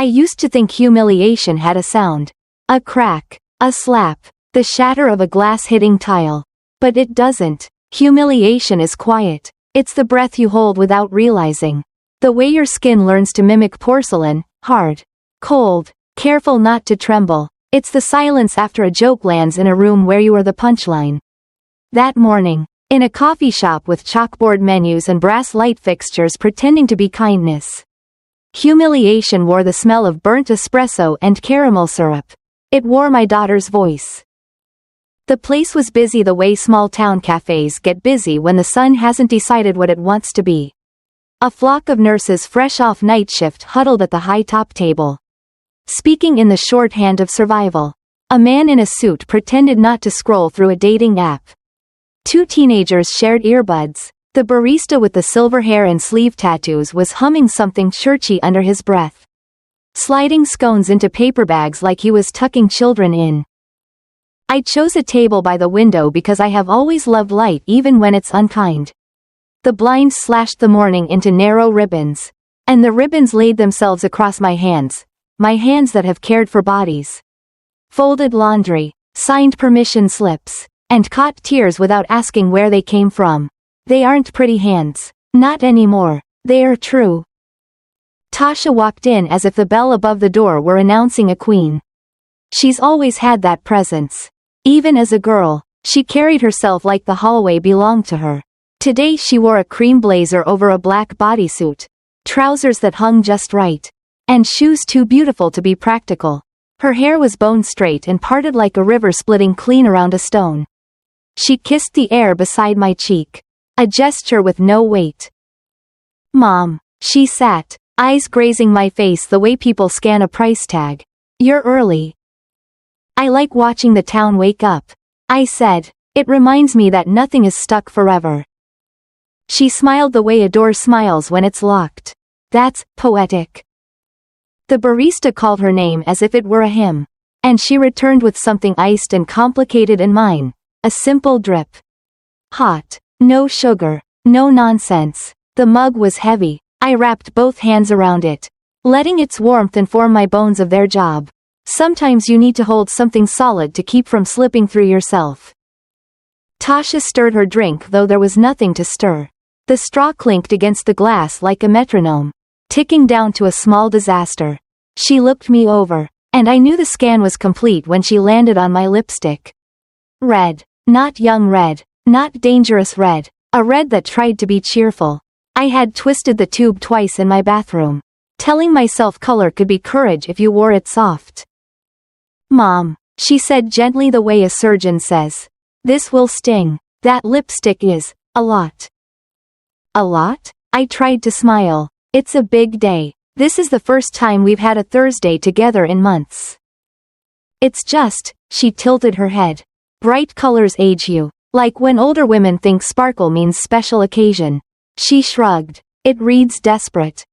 I used to think humiliation had a sound. A crack, a slap, the shatter of a glass hitting tile. But it doesn't. Humiliation is quiet. It's the breath you hold without realizing. The way your skin learns to mimic porcelain, hard, cold, careful not to tremble. It's the silence after a joke lands in a room where you are the punchline. That morning, in a coffee shop with chalkboard menus and brass light fixtures pretending to be kindness. Humiliation wore the smell of burnt espresso and caramel syrup. It wore my daughter's voice. The place was busy the way small-town cafes get busy when the sun hasn't decided what it wants to be. A flock of nurses fresh off night shift huddled at the high-top table. Speaking in the shorthand of survival. A man in a suit pretended not to scroll through a dating app. 2 teenagers shared earbuds. The barista with the silver hair and sleeve tattoos was humming something churchy under his breath. Sliding scones into paper bags like he was tucking children in. I chose a table by the window because I have always loved light even when it's unkind. The blinds slashed the morning into narrow ribbons. And the ribbons laid themselves across my hands that have cared for bodies. Folded laundry, signed permission slips, and caught tears without asking where they came from. They aren't pretty hands. Not anymore. They are true. Tasha walked in as if the bell above the door were announcing a queen. She's always had that presence. Even as a girl, she carried herself like the hallway belonged to her. Today she wore a cream blazer over a black bodysuit, trousers that hung just right, and shoes too beautiful to be practical. Her hair was bone straight and parted like a river splitting clean around a stone. She kissed the air beside my cheek. A gesture with no weight. Mom. She sat, eyes grazing my face the way people scan a price tag. You're early. I like watching the town wake up. I said. It reminds me that nothing is stuck forever. She smiled the way a door smiles when it's locked. That's poetic. The barista called her name as if it were a hymn. And she returned with something iced and complicated in mine. A simple drip. Hot. No sugar. No nonsense. The mug was heavy. I wrapped both hands around it, letting its warmth inform my bones of their job. Sometimes you need to hold something solid to keep from slipping through yourself. Tasha stirred her drink though there was nothing to stir. The straw clinked against the glass like a metronome, ticking down to a small disaster. She looked me over, and I knew the scan was complete when she landed on my lipstick. Red. Not young red. Not dangerous red. A red that tried to be cheerful. I had twisted the tube twice in my bathroom, telling myself color could be courage if you wore it soft. Mom, she said gently the way a surgeon says. This will sting. That lipstick is a lot. A lot? I tried to smile. It's a big day. This is the first time we've had a Thursday together in months. It's just, she tilted her head. Bright colors age you. Like when older women think sparkle means special occasion. She shrugged. It reads desperate.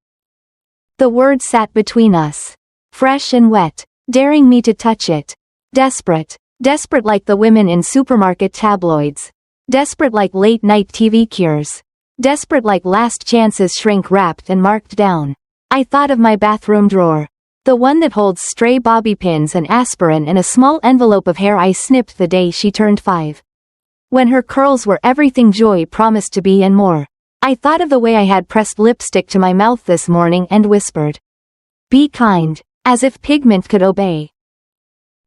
The word sat between us. Fresh and wet, daring me to touch it. Desperate. Desperate like the women in supermarket tabloids. Desperate like late-night TV cures. Desperate like last chances shrink-wrapped and marked down. I thought of my bathroom drawer. The one that holds stray bobby pins and aspirin and a small envelope of hair I snipped the day she turned 5. When her curls were everything joy promised to be and more. I thought of the way I had pressed lipstick to my mouth this morning and whispered. Be kind, as if pigment could obey.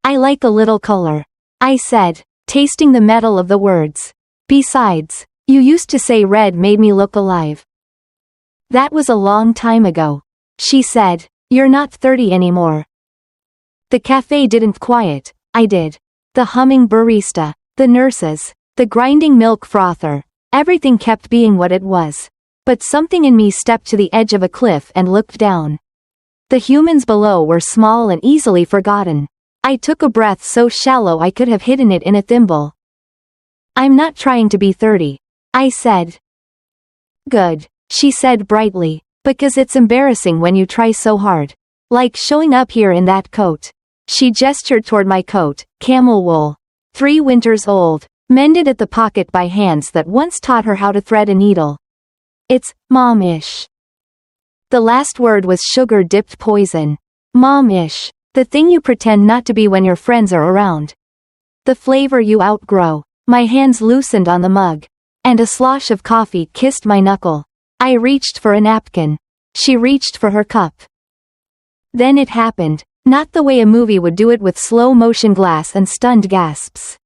I like a little color. I said, tasting the metal of the words. Besides, you used to say red made me look alive. That was a long time ago. She said, you're not 30 anymore. The cafe didn't quiet, I did. The humming barista, the nurses, the grinding milk frother, everything kept being what it was. But something in me stepped to the edge of a cliff and looked down. The humans below were small and easily forgotten. I took a breath so shallow I could have hidden it in a thimble. I'm not trying to be 30. I said. Good, she said brightly, because it's embarrassing when you try so hard. Like showing up here in that coat. She gestured toward my coat, camel wool. 3 winters old, mended at the pocket by hands that once taught her how to thread a needle. It's mom-ish. The last word was sugar-dipped poison. Mom-ish. The thing you pretend not to be when your friends are around. The flavor you outgrow. My hands loosened on the mug. And a slosh of coffee kissed my knuckle. I reached for a napkin. She reached for her cup. Then it happened. Not the way a movie would do it with slow-motion glass and stunned gasps.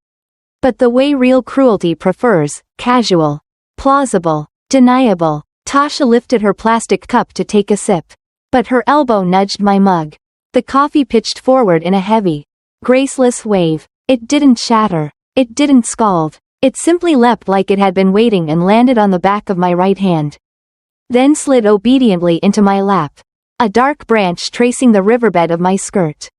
But the way real cruelty prefers, casual, plausible, deniable. Tasha lifted her plastic cup to take a sip. But her elbow nudged my mug. The coffee pitched forward in a heavy, graceless wave. It didn't shatter. It didn't scald. It simply leapt like it had been waiting and landed on the back of my right hand. Then slid obediently into my lap. A dark branch tracing the riverbed of my skirt.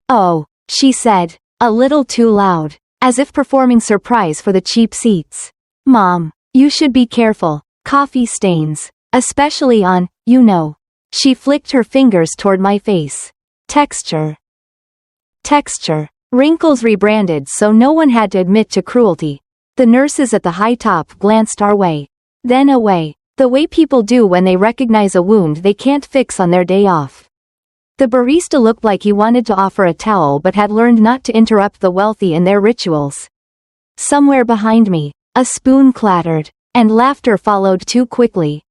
"Oh," she said, a little too loud, as if performing surprise for the cheap seats. "Mom, you should be careful. Coffee stains. Especially on, you know." She flicked her fingers toward my face. Texture. Wrinkles rebranded so no one had to admit to cruelty. The nurses at the high top glanced our way. Then away. The way people do when they recognize a wound they can't fix on their day off. The barista looked like he wanted to offer a towel but had learned not to interrupt the wealthy in their rituals. Somewhere behind me, a spoon clattered, and laughter followed too quickly.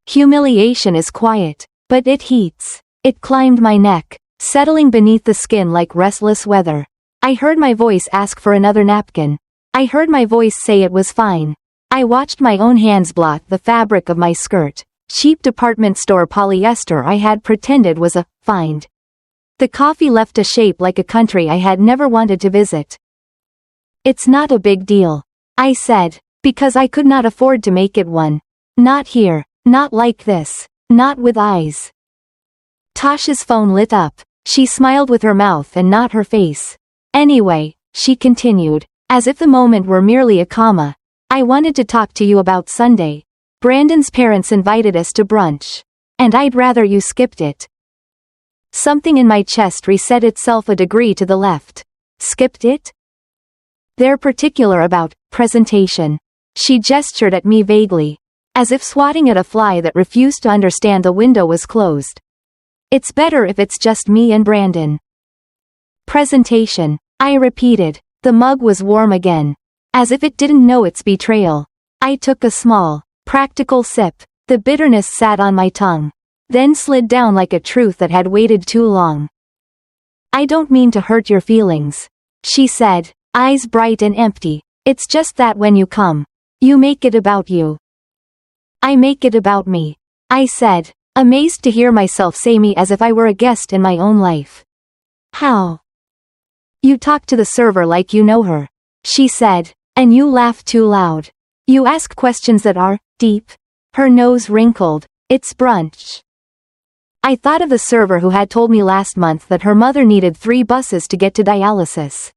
Humiliation is quiet, but it heats. It climbed my neck, settling beneath the skin like restless weather. I heard my voice ask for another napkin. I heard my voice say it was fine. I watched my own hands blot the fabric of my skirt, cheap department store polyester I had pretended was a find. The coffee left a shape like a country I had never wanted to visit. "It's not a big deal," I said, because I could not afford to make it one. Not here, not like this, not with eyes. Tasha's phone lit up. She smiled with her mouth and not her face. "Anyway," she continued, as if the moment were merely a comma, "I wanted to talk to you about Sunday. Brandon's parents invited us to brunch. And I'd rather you skipped it." Something in my chest reset itself a degree to the left. Skipped it? They're particular about presentation. She gestured at me vaguely, as if swatting at a fly that refused to understand the window was closed. "It's better if it's just me and Brandon." Presentation, I repeated. The mug was warm again. As if it didn't know its betrayal. I took a small, practical sip. The bitterness sat on my tongue. Then slid down like a truth that had waited too long. "I don't mean to hurt your feelings," she said, eyes bright and empty. "It's just that when you come, you make it about you." "I make it about me," I said, amazed to hear myself say me as if I were a guest in my own life. "How?" "You talk to the server like you know her," she said, "and you laugh too loud. You ask questions that are deep." Her nose wrinkled. "It's brunch." I thought of the server who had told me last month that her mother needed 3 buses to get to dialysis.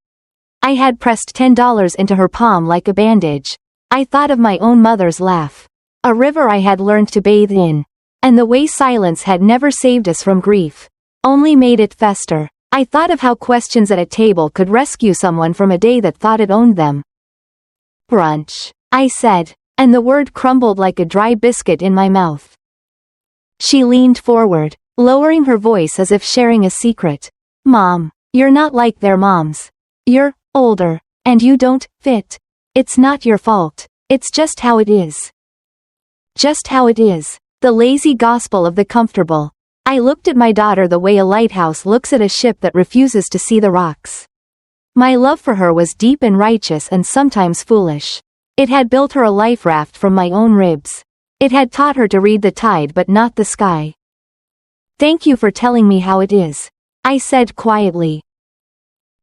I had pressed $10 into her palm like a bandage. I thought of my own mother's laugh. A river I had learned to bathe in. And the way silence had never saved us from grief. Only made it fester. I thought of how questions at a table could rescue someone from a day that thought it owned them. "Brunch," I said, and the word crumbled like a dry biscuit in my mouth. She leaned forward, lowering her voice as if sharing a secret. "Mom, you're not like their moms. You're older, and you don't fit. It's not your fault. It's just how it is." Just how it is. The lazy gospel of the comfortable. I looked at my daughter the way a lighthouse looks at a ship that refuses to see the rocks. My love for her was deep and righteous and sometimes foolish. It had built her a life raft from my own ribs. It had taught her to read the tide but not the sky. "Thank you for telling me how it is," I said quietly.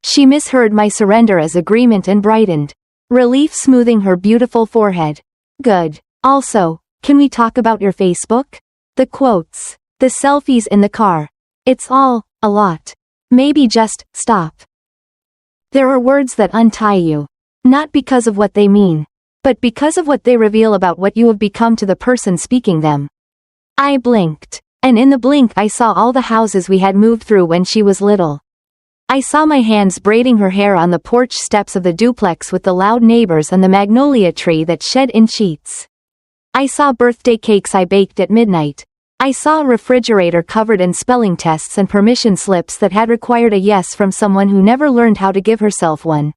She misheard my surrender as agreement and brightened, relief smoothing her beautiful forehead. "Good. Also, can we talk about your Facebook? The quotes. The selfies in the car. It's all, a lot. Maybe just, stop. There are words that untie you. Not because of what they mean, but because of what they reveal about what you have become to the person speaking them." I blinked, and in the blink I saw all the houses we had moved through when she was little. I saw my hands braiding her hair on the porch steps of the duplex with the loud neighbors and the magnolia tree that shed in sheets. I saw birthday cakes I baked at midnight, I saw a refrigerator covered in spelling tests and permission slips that had required a yes from someone who never learned how to give herself one.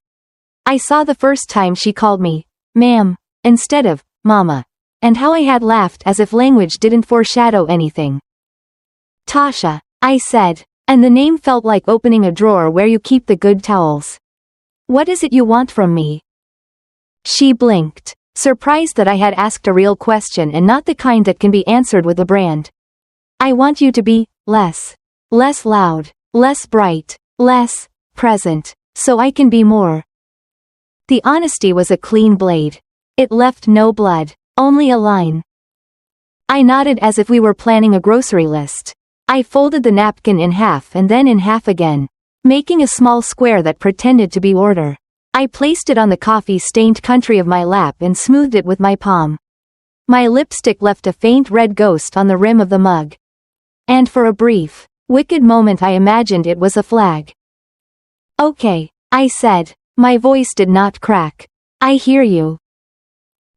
I saw the first time she called me, ma'am, instead of, mama, and how I had laughed as if language didn't foreshadow anything. Tasha, I said, and the name felt like opening a drawer where you keep the good towels. What is it you want from me? She blinked, surprised that I had asked a real question and not the kind that can be answered with a brand. I want you to be less loud, less bright, less present, so I can be more. The honesty was a clean blade. It left no blood, only a line. I nodded as if we were planning a grocery list. I folded the napkin in half and then in half again, making a small square that pretended to be order. I placed it on the coffee-stained country of my lap and smoothed it with my palm. My lipstick left a faint red ghost on the rim of the mug. And for a brief, wicked moment I imagined it was a flag. Okay, I said, my voice did not crack. I hear you.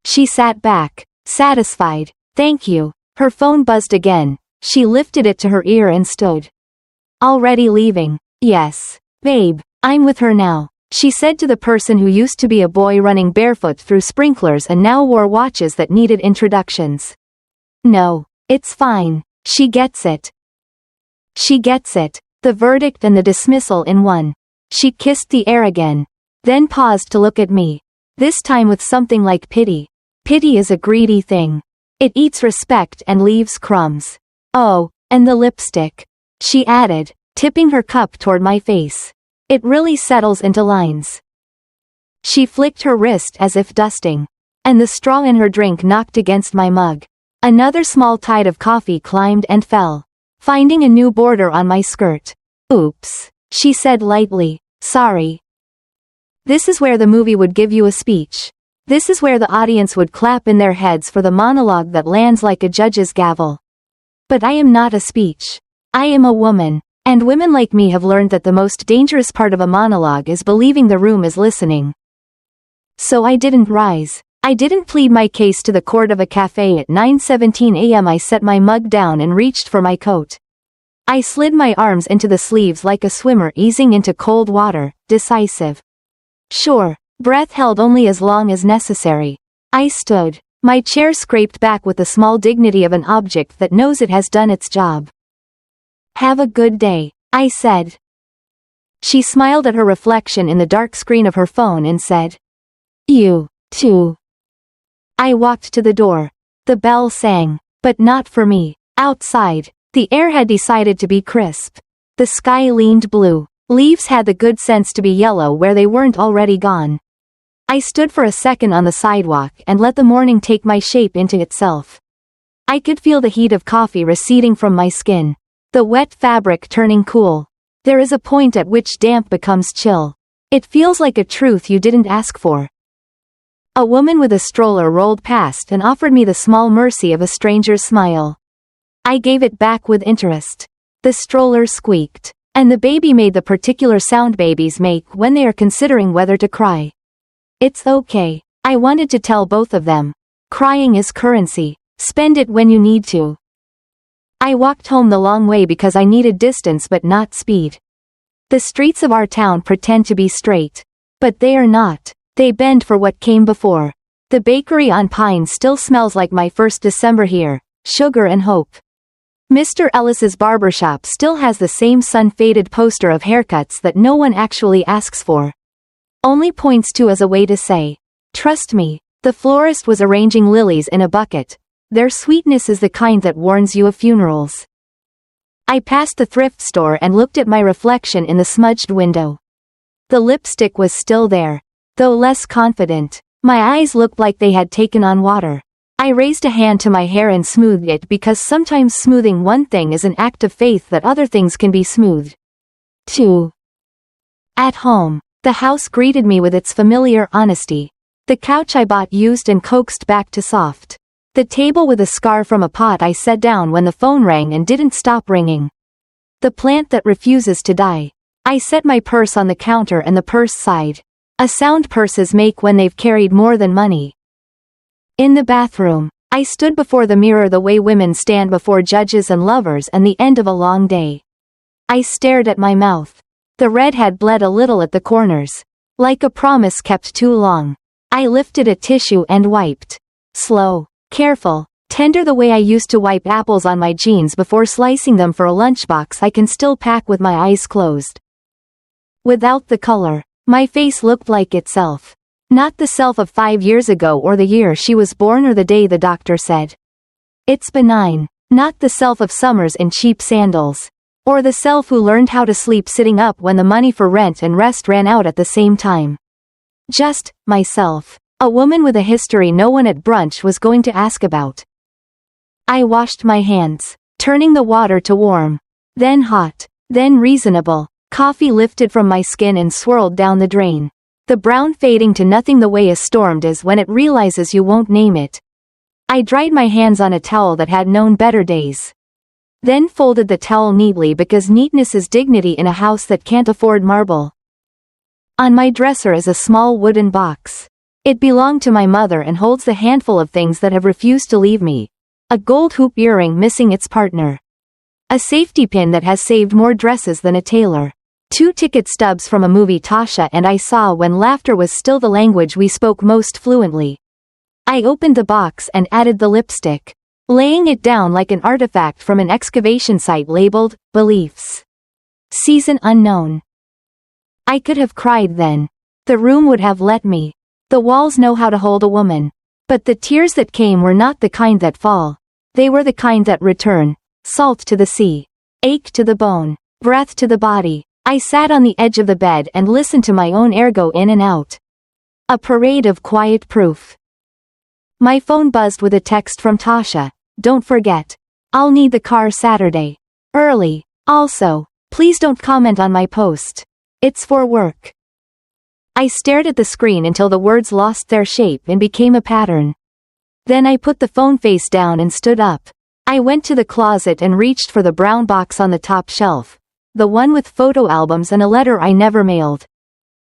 She sat back, satisfied. Thank you. Her phone buzzed again. She lifted it to her ear and stood. Already leaving? Yes. Babe, I'm with her now, she said to the person who used to be a boy running barefoot through sprinklers and now wore watches that needed introductions. No, it's fine. She gets it. She gets it. The verdict and the dismissal in one. She kissed the air again, then paused to look at me. This time with something like pity. Pity is a greedy thing. It eats respect and leaves crumbs. Oh, and the lipstick, she added, tipping her cup toward my face. It really settles into lines. She flicked her wrist as if dusting, and the straw in her drink knocked against my mug. Another small tide of coffee climbed and fell, finding a new border on my skirt. Oops, she said lightly, sorry. This is where the movie would give you a speech. This is where the audience would clap in their heads for the monologue that lands like a judge's gavel. But I am not a speech. I am a woman, and women like me have learned that the most dangerous part of a monologue is believing the room is listening. So I didn't rise. I didn't plead my case to the court of a cafe at 9:17 a.m. I set my mug down and reached for my coat. I slid my arms into the sleeves like a swimmer easing into cold water, decisive. Sure, breath held only as long as necessary. I stood. My chair scraped back with the small dignity of an object that knows it has done its job. Have a good day, I said. She smiled at her reflection in the dark screen of her phone and said, you, too. I walked to the door. The bell sang, but not for me. Outside, the air had decided to be crisp. The sky leaned blue. Leaves had the good sense to be yellow where they weren't already gone. I stood for a second on the sidewalk and let the morning take my shape into itself. I could feel the heat of coffee receding from my skin, the wet fabric turning cool. There is a point at which damp becomes chill. It feels like a truth you didn't ask for. A woman with a stroller rolled past and offered me the small mercy of a stranger's smile. I gave it back with interest. The stroller squeaked, and the baby made the particular sound babies make when they are considering whether to cry. It's okay, I wanted to tell both of them. Crying is currency. Spend it when you need to. I walked home the long way because I needed distance but not speed. The streets of our town pretend to be straight. But they are not. They bend for what came before. The bakery on Pine still smells like my first December here, sugar and hope. Mr. Ellis's barbershop still has the same sun-faded poster of haircuts that no one actually asks for. Only points to as a way to say, trust me. The florist was arranging lilies in a bucket. Their sweetness is the kind that warns you of funerals. I passed the thrift store and looked at my reflection in the smudged window. The lipstick was still there, though less confident. My eyes looked like they had taken on water. I raised a hand to my hair and smoothed it because sometimes smoothing one thing is an act of faith that other things can be smoothed. 2. At home, the house greeted me with its familiar honesty. The couch I bought used and coaxed back to soft. The table with a scar from a pot I set down when the phone rang and didn't stop ringing. The plant that refuses to die. I set my purse on the counter and the purse sighed. A sound purses make when they've carried more than money. In the bathroom, I stood before the mirror the way women stand before judges and lovers and the end of a long day. I stared at my mouth. The red had bled a little at the corners. Like a promise kept too long. I lifted a tissue and wiped. Slow, careful, tender the way I used to wipe apples on my jeans before slicing them for a lunchbox I can still pack with my eyes closed. Without the color, my face looked like itself. Not the self of 5 years ago or the year she was born or the day the doctor said. It's benign. Not the self of summers in cheap sandals. Or the self who learned how to sleep sitting up when the money for rent and rest ran out at the same time. Just, myself. A woman with a history no one at brunch was going to ask about. I washed my hands, turning the water to warm. Then hot. Then reasonable. Coffee lifted from my skin and swirled down the drain. The brown fading to nothing the way a storm does when it realizes you won't name it. I dried my hands on a towel that had known better days. Then folded the towel neatly because neatness is dignity in a house that can't afford marble. On my dresser is a small wooden box. It belonged to my mother and holds the handful of things that have refused to leave me. A gold hoop earring missing its partner. A safety pin that has saved more dresses than a tailor. 2 ticket stubs from a movie Tasha and I saw when laughter was still the language we spoke most fluently. I opened the box and added the lipstick, laying it down like an artifact from an excavation site labeled, Beliefs. Season unknown. I could have cried then. The room would have let me. The walls know how to hold a woman. But the tears that came were not the kind that fall. They were the kind that return. Salt to the sea. Ache to the bone. Breath to the body. I sat on the edge of the bed and listened to my own air go in and out. A parade of quiet proof. My phone buzzed with a text from Tasha. Don't forget. I'll need the car Saturday. Early. Also, please don't comment on my post. It's for work. I stared at the screen until the words lost their shape and became a pattern. Then I put the phone face down and stood up. I went to the closet and reached for the brown box on the top shelf. The one with photo albums and a letter I never mailed.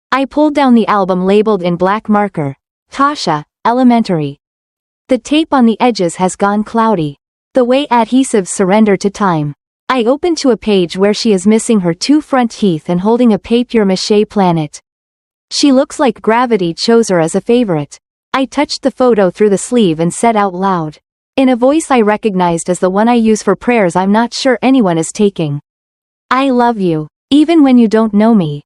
I pulled down the album labeled in black marker. Tasha, Elementary. The tape on the edges has gone cloudy. The way adhesives surrender to time. I opened to a page where she is missing her 2 front teeth and holding a papier-mâché planet. She looks like gravity chose her as a favorite. I touched the photo through the sleeve and said out loud. In a voice I recognized as the one I use for prayers I'm not sure anyone is taking. I love you, even when you don't know me.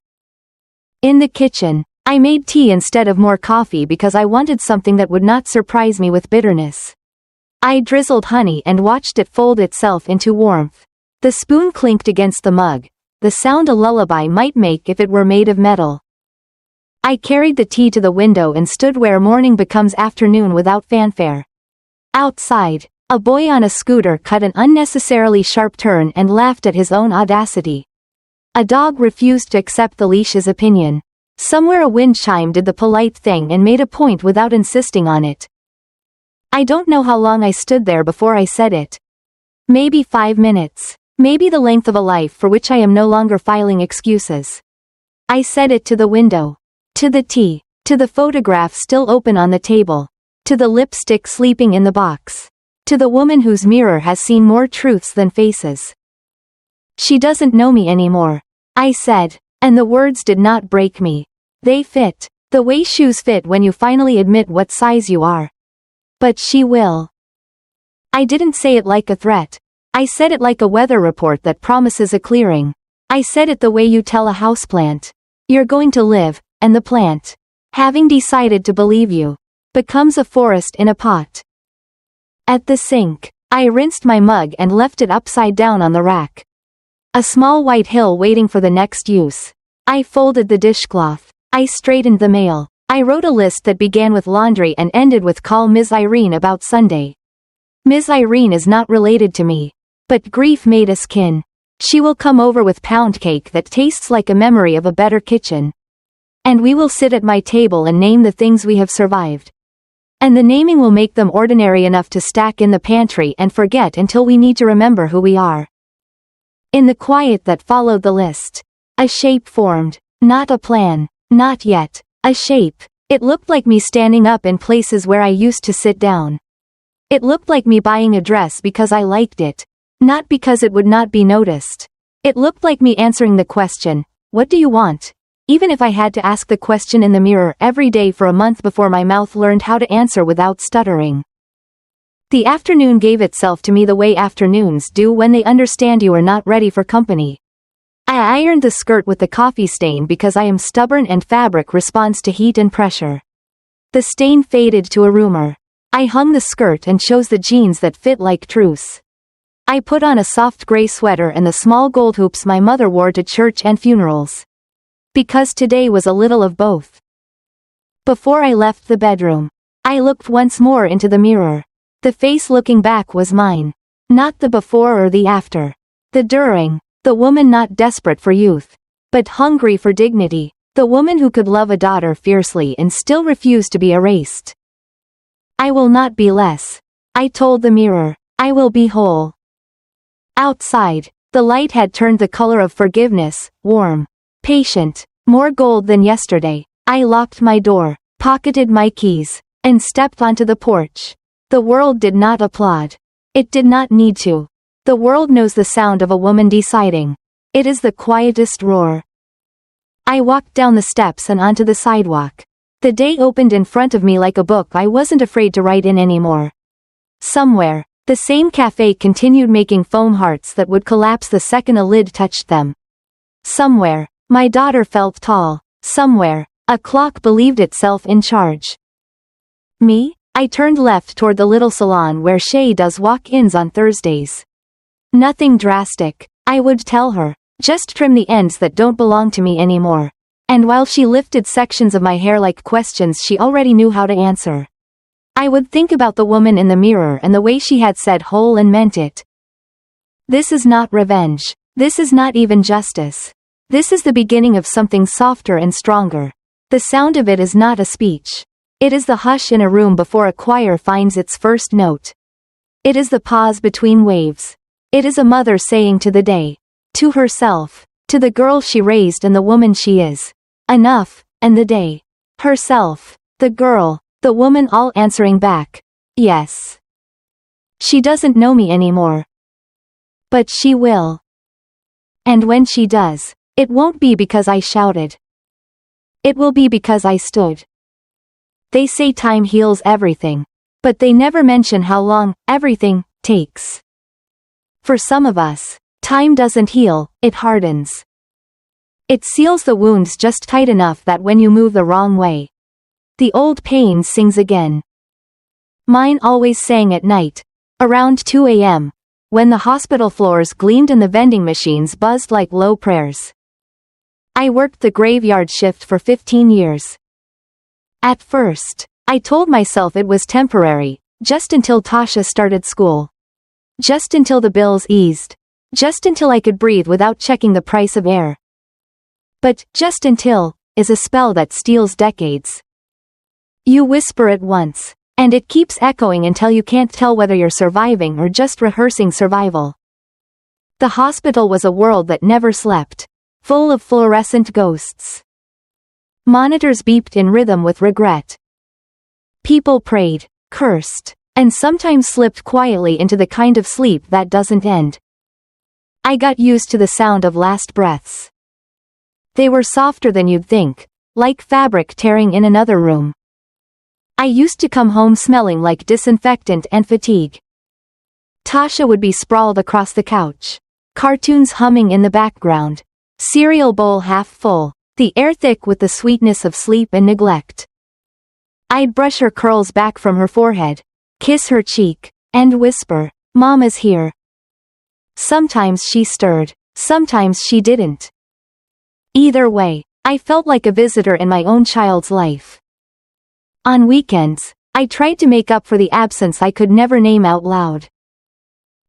In the kitchen, I made tea instead of more coffee because I wanted something that would not surprise me with bitterness. I drizzled honey and watched it fold itself into warmth. The spoon clinked against the mug, the sound a lullaby might make if it were made of metal. I carried the tea to the window and stood where morning becomes afternoon without fanfare. Outside, a boy on a scooter cut an unnecessarily sharp turn and laughed at his own audacity. A dog refused to accept the leash's opinion. Somewhere a wind chime did the polite thing and made a point without insisting on it. I don't know how long I stood there before I said it. Maybe 5 minutes. Maybe the length of a life for which I am no longer filing excuses. I said it to the window. To the tea. To the photograph still open on the table. To the lipstick sleeping in the box. To the woman whose mirror has seen more truths than faces. She doesn't know me anymore, I said, and the words did not break me. They fit. The way shoes fit when you finally admit what size you are. But she will. I didn't say it like a threat. I said it like a weather report that promises a clearing. I said it the way you tell a houseplant. You're going to live, and the plant, having decided to believe you, becomes a forest in a pot. At the sink, I rinsed my mug and left it upside down on the rack. A small white hill waiting for the next use. I folded the dishcloth. I straightened the mail. I wrote a list that began with laundry and ended with call Ms. Irene about Sunday. Ms. Irene is not related to me. But grief made us kin. She will come over with pound cake that tastes like a memory of a better kitchen. And we will sit at my table and name the things we have survived. And the naming will make them ordinary enough to stack in the pantry and forget until we need to remember who we are. In the quiet that followed the list, a shape formed. Not a plan. Not yet. A shape. It looked like me standing up in places where I used to sit down. It looked like me buying a dress because I liked it, not because it would not be noticed. It looked like me answering the question, "What do you want?" Even if I had to ask the question in the mirror every day for a month before my mouth learned how to answer without stuttering. The afternoon gave itself to me the way afternoons do when they understand you are not ready for company. I ironed the skirt with the coffee stain because I am stubborn and fabric responds to heat and pressure. The stain faded to a rumor. I hung the skirt and chose the jeans that fit like truce. I put on a soft gray sweater and the small gold hoops my mother wore to church and funerals. Because today was a little of both. Before I left the bedroom, I looked once more into the mirror. The face looking back was mine. Not the before or the after. The during, the woman not desperate for youth, but hungry for dignity, the woman who could love a daughter fiercely and still refuse to be erased. I will not be less. I told the mirror. I will be whole. Outside, the light had turned the color of forgiveness, warm, patient, more gold than yesterday. I locked my door, pocketed my keys, and stepped onto the porch. The world did not applaud. It did not need to. The world knows the sound of a woman deciding. It is the quietest roar. I walked down the steps and onto the sidewalk. The day opened in front of me like a book I wasn't afraid to write in anymore. Somewhere, the same cafe continued making foam hearts that would collapse the second a lid touched them. Somewhere, my daughter felt tall. Somewhere, a clock believed itself in charge. Me? I turned left toward the little salon where Shay does walk-ins on Thursdays. Nothing drastic, I would tell her. Just trim the ends that don't belong to me anymore. And while she lifted sections of my hair like questions she already knew how to answer, I would think about the woman in the mirror and the way she had said whole and meant it. This is not revenge. This is not even justice. This is the beginning of something softer and stronger. The sound of it is not a speech. It is the hush in a room before a choir finds its first note. It is the pause between waves. It is a mother saying to the day, to herself, to the girl she raised and the woman she is, enough, and the day, herself, the girl, the woman all answering back, yes. She doesn't know me anymore. But she will. And when she does, it won't be because I shouted. It will be because I stood. They say time heals everything, but they never mention how long everything takes. For some of us, time doesn't heal, it hardens. It seals the wounds just tight enough that when you move the wrong way, the old pain sings again. Mine always sang at night, around 2 a.m., when the hospital floors gleamed and the vending machines buzzed like low prayers. I worked the graveyard shift for 15 years. At first, I told myself it was temporary, just until Tasha started school. Just until the bills eased. Just until I could breathe without checking the price of air. But, just until, is a spell that steals decades. You whisper it once, and it keeps echoing until you can't tell whether you're surviving or just rehearsing survival. The hospital was a world that never slept, full of fluorescent ghosts. Monitors beeped in rhythm with regret. People prayed, cursed, and sometimes slipped quietly into the kind of sleep that doesn't end. I got used to the sound of last breaths. They were softer than you'd think, like fabric tearing in another room. I used to come home smelling like disinfectant and fatigue. Tasha would be sprawled across the couch, cartoons humming in the background, cereal bowl half full, the air thick with the sweetness of sleep and neglect. I'd brush her curls back from her forehead, kiss her cheek, and whisper, "Mama's here." Sometimes she stirred, sometimes she didn't. Either way, I felt like a visitor in my own child's life. On weekends, I tried to make up for the absence I could never name out loud.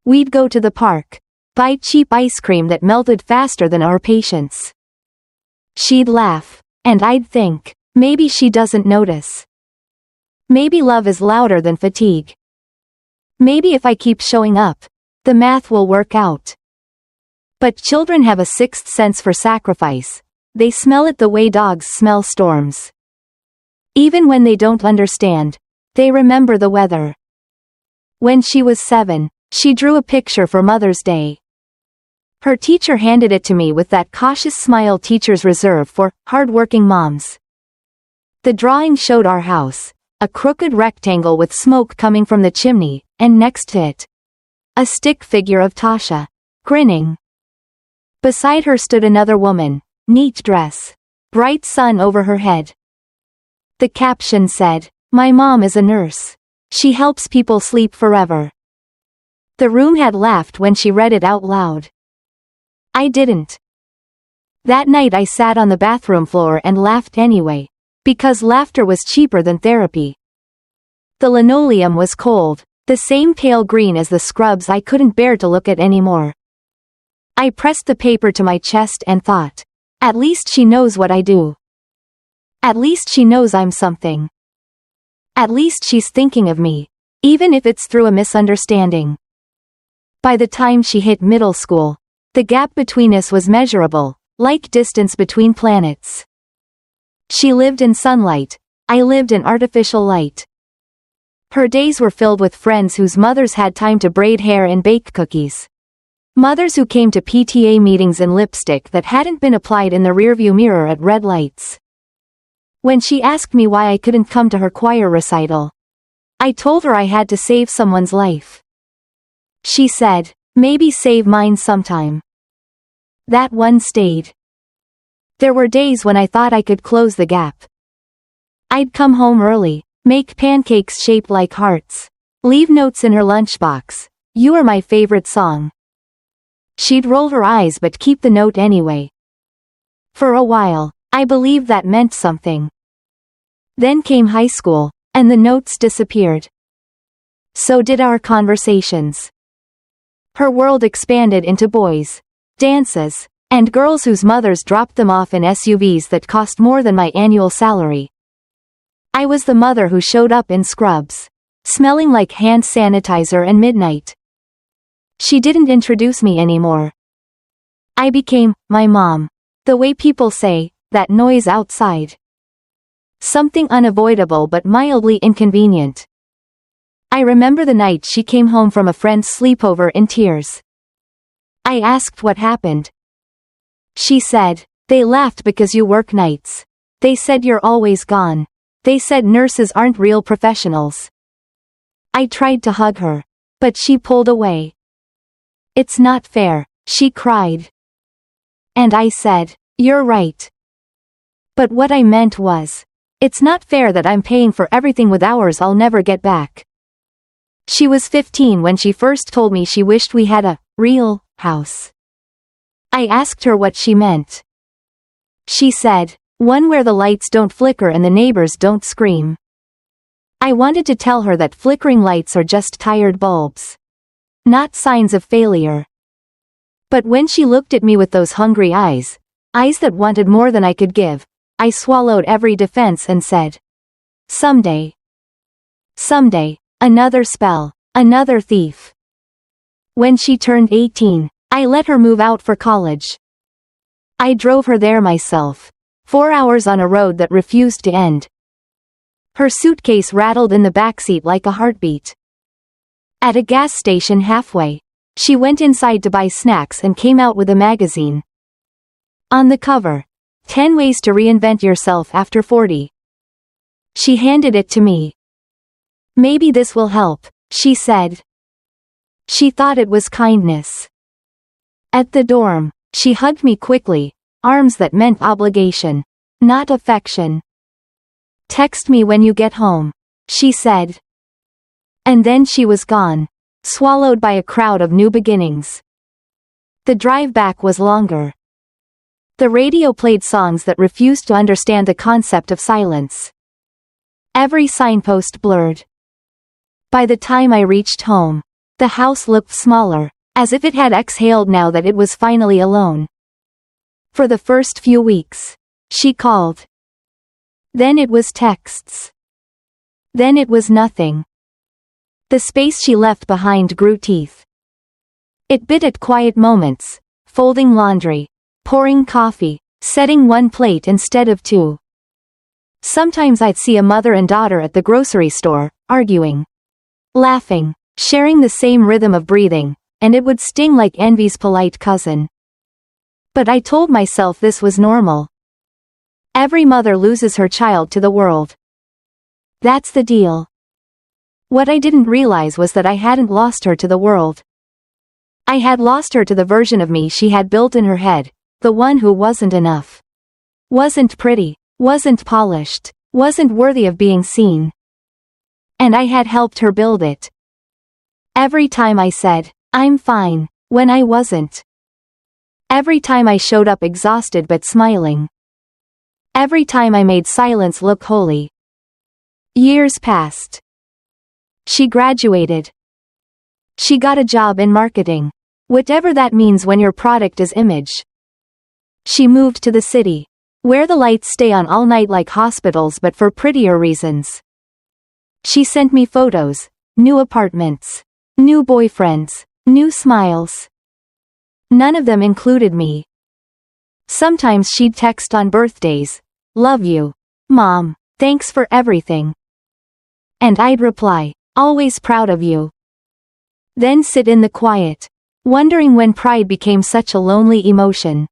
We'd go to the park, buy cheap ice cream that melted faster than our patience. She'd laugh, and I'd think, maybe she doesn't notice. Maybe love is louder than fatigue. Maybe if I keep showing up, the math will work out. But children have a sixth sense for sacrifice. They smell it the way dogs smell storms. Even when they don't understand, they remember the weather. When she was 7, she drew a picture for Mother's Day. Her teacher handed it to me with that cautious smile teachers reserve for hard-working moms. The drawing showed our house, a crooked rectangle with smoke coming from the chimney, and next to it, a stick figure of Tasha, grinning. Beside her stood another woman, neat dress, bright sun over her head. The caption said, "My mom is a nurse. She helps people sleep forever." The room had laughed when she read it out loud. I didn't. That night I sat on the bathroom floor and laughed anyway, because laughter was cheaper than therapy. The linoleum was cold, the same pale green as the scrubs I couldn't bear to look at anymore. I pressed the paper to my chest and thought, at least she knows what I do. At least she knows I'm something. At least she's thinking of me, even if it's through a misunderstanding. By the time she hit middle school, the gap between us was measurable, like distance between planets. She lived in sunlight, I lived in artificial light. Her days were filled with friends whose mothers had time to braid hair and bake cookies. Mothers who came to PTA meetings in lipstick that hadn't been applied in the rearview mirror at red lights. When she asked me why I couldn't come to her choir recital, I told her I had to save someone's life. She said, "Maybe save mine sometime." That one stayed. There were days when I thought I could close the gap. I'd come home early, make pancakes shaped like hearts, leave notes in her lunchbox, "You are my favorite song." She'd roll her eyes but keep the note anyway. For a while, I believed that meant something. Then came high school, and the notes disappeared. So did our conversations. Her world expanded into boys, dances, and girls whose mothers dropped them off in SUVs that cost more than my annual salary. I was the mother who showed up in scrubs, smelling like hand sanitizer and midnight. She didn't introduce me anymore. I became my mom, the way people say, that noise outside. Something unavoidable but mildly inconvenient. I remember the night she came home from a friend's sleepover in tears. I asked what happened. She said, "They laughed because you work nights. They said you're always gone. They said nurses aren't real professionals." I tried to hug her, but she pulled away. "It's not fair," she cried. And I said, "You're right. But what I meant was, it's not fair that I'm paying for everything with hours I'll never get back." She was 15 when she first told me she wished we had a real house. I asked her what she meant. She said, "One where the lights don't flicker and the neighbors don't scream." I wanted to tell her that flickering lights are just tired bulbs, not signs of failure. But when she looked at me with those hungry eyes that wanted more than I could give, I swallowed every defense and said, "Someday. Someday, another spell, another thief." When she turned 18, I let her move out for college. I drove her there myself, 4 hours on a road that refused to end. Her suitcase rattled in the backseat like a heartbeat. At a gas station halfway, she went inside to buy snacks and came out with a magazine. On the cover, 10 Ways to Reinvent Yourself After 40. She handed it to me. "Maybe this will help," she said. She thought it was kindness. At the dorm, she hugged me quickly, arms that meant obligation, not affection. "Text me when you get home," she said. And then she was gone, swallowed by a crowd of new beginnings. The drive back was longer. The radio played songs that refused to understand the concept of silence. Every signpost blurred. By the time I reached home, the house looked smaller, as if it had exhaled now that it was finally alone. For the first few weeks, she called. Then it was texts. Then it was nothing. The space she left behind grew teeth. It bit at quiet moments, folding laundry, pouring coffee, setting one plate instead of two. Sometimes I'd see a mother and daughter at the grocery store, arguing, laughing, sharing the same rhythm of breathing, and it would sting like envy's polite cousin. But I told myself this was normal. Every mother loses her child to the world. That's the deal. What I didn't realize was that I hadn't lost her to the world. I had lost her to the version of me she had built in her head, the one who wasn't enough. Wasn't pretty, wasn't polished, wasn't worthy of being seen. And I had helped her build it. Every time I said, "I'm fine," when I wasn't. Every time I showed up exhausted but smiling. Every time I made silence look holy. Years passed. She graduated. She got a job in marketing. Whatever that means when your product is image. She moved to the city, where the lights stay on all night like hospitals but for prettier reasons. She sent me photos, new apartments, new boyfriends, new smiles. None of them included me. Sometimes she'd text on birthdays, "Love you, Mom, thanks for everything." And I'd reply, "Always proud of you." Then sit in the quiet, wondering when pride became such a lonely emotion.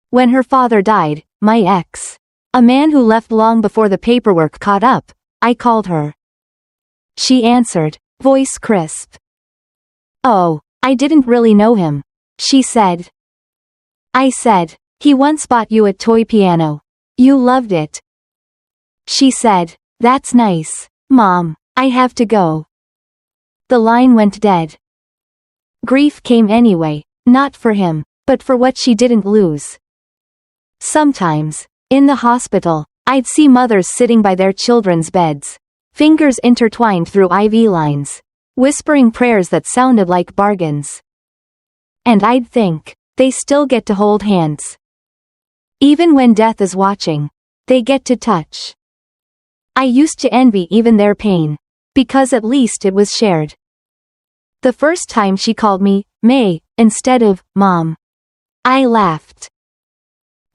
When her father died, my ex, a man who left long before the paperwork caught up, I called her. She answered, voice crisp. "Oh, I didn't really know him," she said. I said, "He once bought you a toy piano. You loved it." She said, "That's nice, Mom, I have to go." The line went dead. Grief came anyway, not for him, but for what she didn't lose. Sometimes, in the hospital, I'd see mothers sitting by their children's beds, fingers intertwined through IV lines, whispering prayers that sounded like bargains. And I'd think, they still get to hold hands. Even when death is watching, they get to touch. I used to envy even their pain, because at least it was shared. The first time she called me, May, instead of, Mom, I laughed.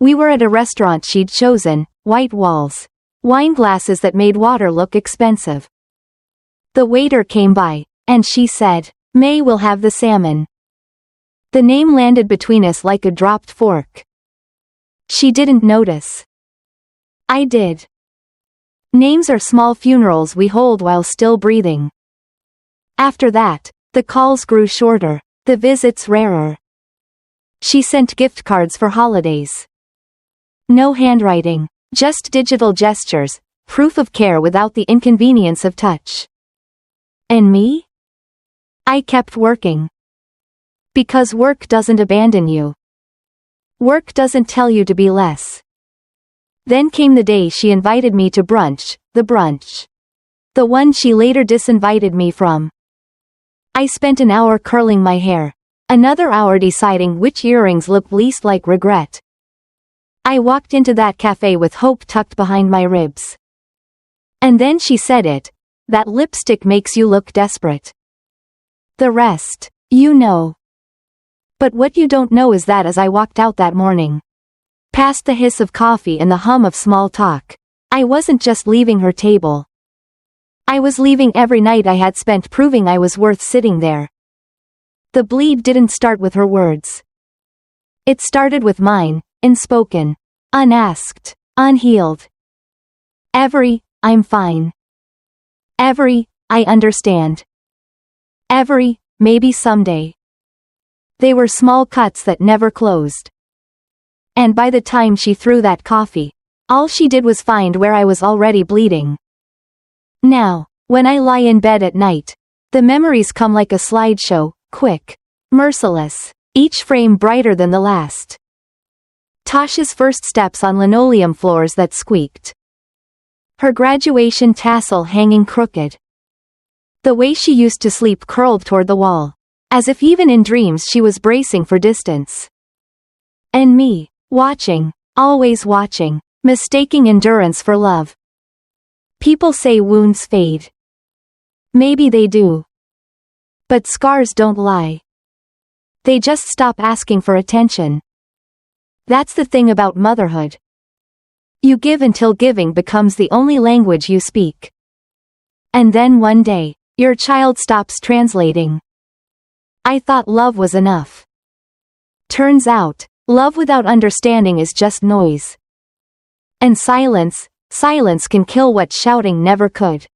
We were at a restaurant she'd chosen, white walls, wine glasses that made water look expensive. The waiter came by, and she said, "May will have the salmon." The name landed between us like a dropped fork. She didn't notice. I did. Names are small funerals we hold while still breathing. After that, the calls grew shorter, the visits rarer. She sent gift cards for holidays. No handwriting, just digital gestures, proof of care without the inconvenience of touch. And me? I kept working. Because work doesn't abandon you. Work doesn't tell you to be less. Then came the day she invited me to brunch, the brunch. The one she later disinvited me from. I spent an hour curling my hair, another hour deciding which earrings looked least like regret. I walked into that cafe with hope tucked behind my ribs. And then she said it, that lipstick makes you look desperate. The rest, you know. But what you don't know is that as I walked out that morning, past the hiss of coffee and the hum of small talk, I wasn't just leaving her table. I was leaving every night I had spent proving I was worth sitting there. The bleed didn't start with her words. It started with mine, unspoken, unasked, unhealed. Every, "I'm fine." Every, "I understand." Every, "maybe someday." They were small cuts that never closed. And by the time she threw that coffee, all she did was find where I was already bleeding. Now, when I lie in bed at night, the memories come like a slideshow, quick, merciless, each frame brighter than the last. Tasha's first steps on linoleum floors that squeaked. Her graduation tassel hanging crooked. The way she used to sleep curled toward the wall, as if even in dreams she was bracing for distance. And me, watching, always watching, mistaking endurance for love. People say wounds fade. Maybe they do. But scars don't lie. They just stop asking for attention. That's the thing about motherhood. You give until giving becomes the only language you speak. And then one day, Your child stops translating. I thought love was enough. Turns out, love without understanding is just noise. And silence can kill what shouting never could.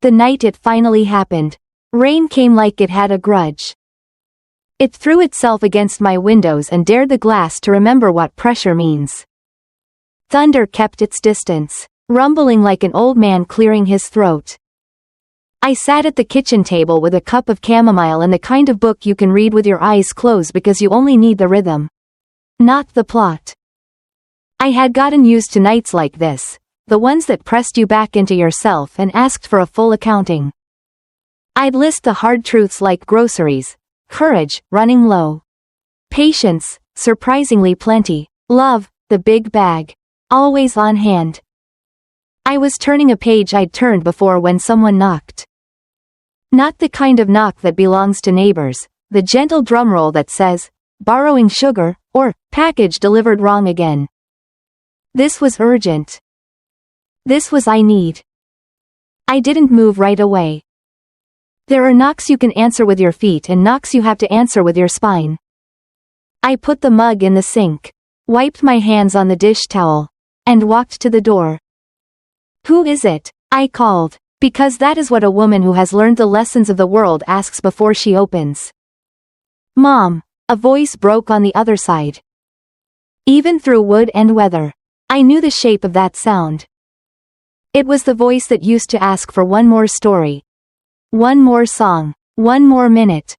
The night it finally happened, rain came like it had a grudge. It threw itself against my windows and dared the glass to remember what pressure means. Thunder kept its distance, rumbling like an old man clearing his throat. I sat at the kitchen table with a cup of chamomile and the kind of book you can read with your eyes closed because you only need the rhythm, not the plot. I had gotten used to nights like this, the ones that pressed you back into yourself and asked for a full accounting. I'd list the hard truths like groceries, courage, running low, patience, surprisingly plenty, love, the big bag, always on hand. I was turning a page I'd turned before when someone knocked. Not the kind of knock that belongs to neighbors, the gentle drumroll that says, borrowing sugar, or, package delivered wrong again. This was urgent. This was I need. I didn't move right away. There are knocks you can answer with your feet and knocks you have to answer with your spine. I put the mug in the sink, wiped my hands on the dish towel, and walked to the door. Who is it? I called, because that is what a woman who has learned the lessons of the world asks before she opens. Mom, a voice broke on the other side. Even through wood and weather, I knew the shape of that sound. It was the voice that used to ask for one more story, one more song, one more minute.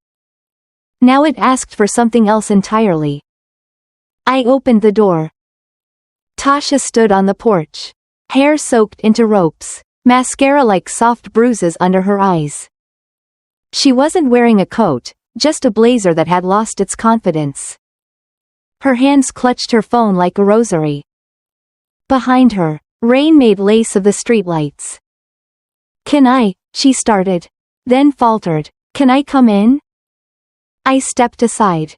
Now it asked for something else entirely. I opened the door. Tasha stood on the porch, hair soaked into ropes, mascara like soft bruises under her eyes. She wasn't wearing a coat, just a blazer that had lost its confidence. Her hands clutched her phone like a rosary. Behind her, rain made lace of the streetlights. Can I, she started, then faltered, can I come in? I stepped aside.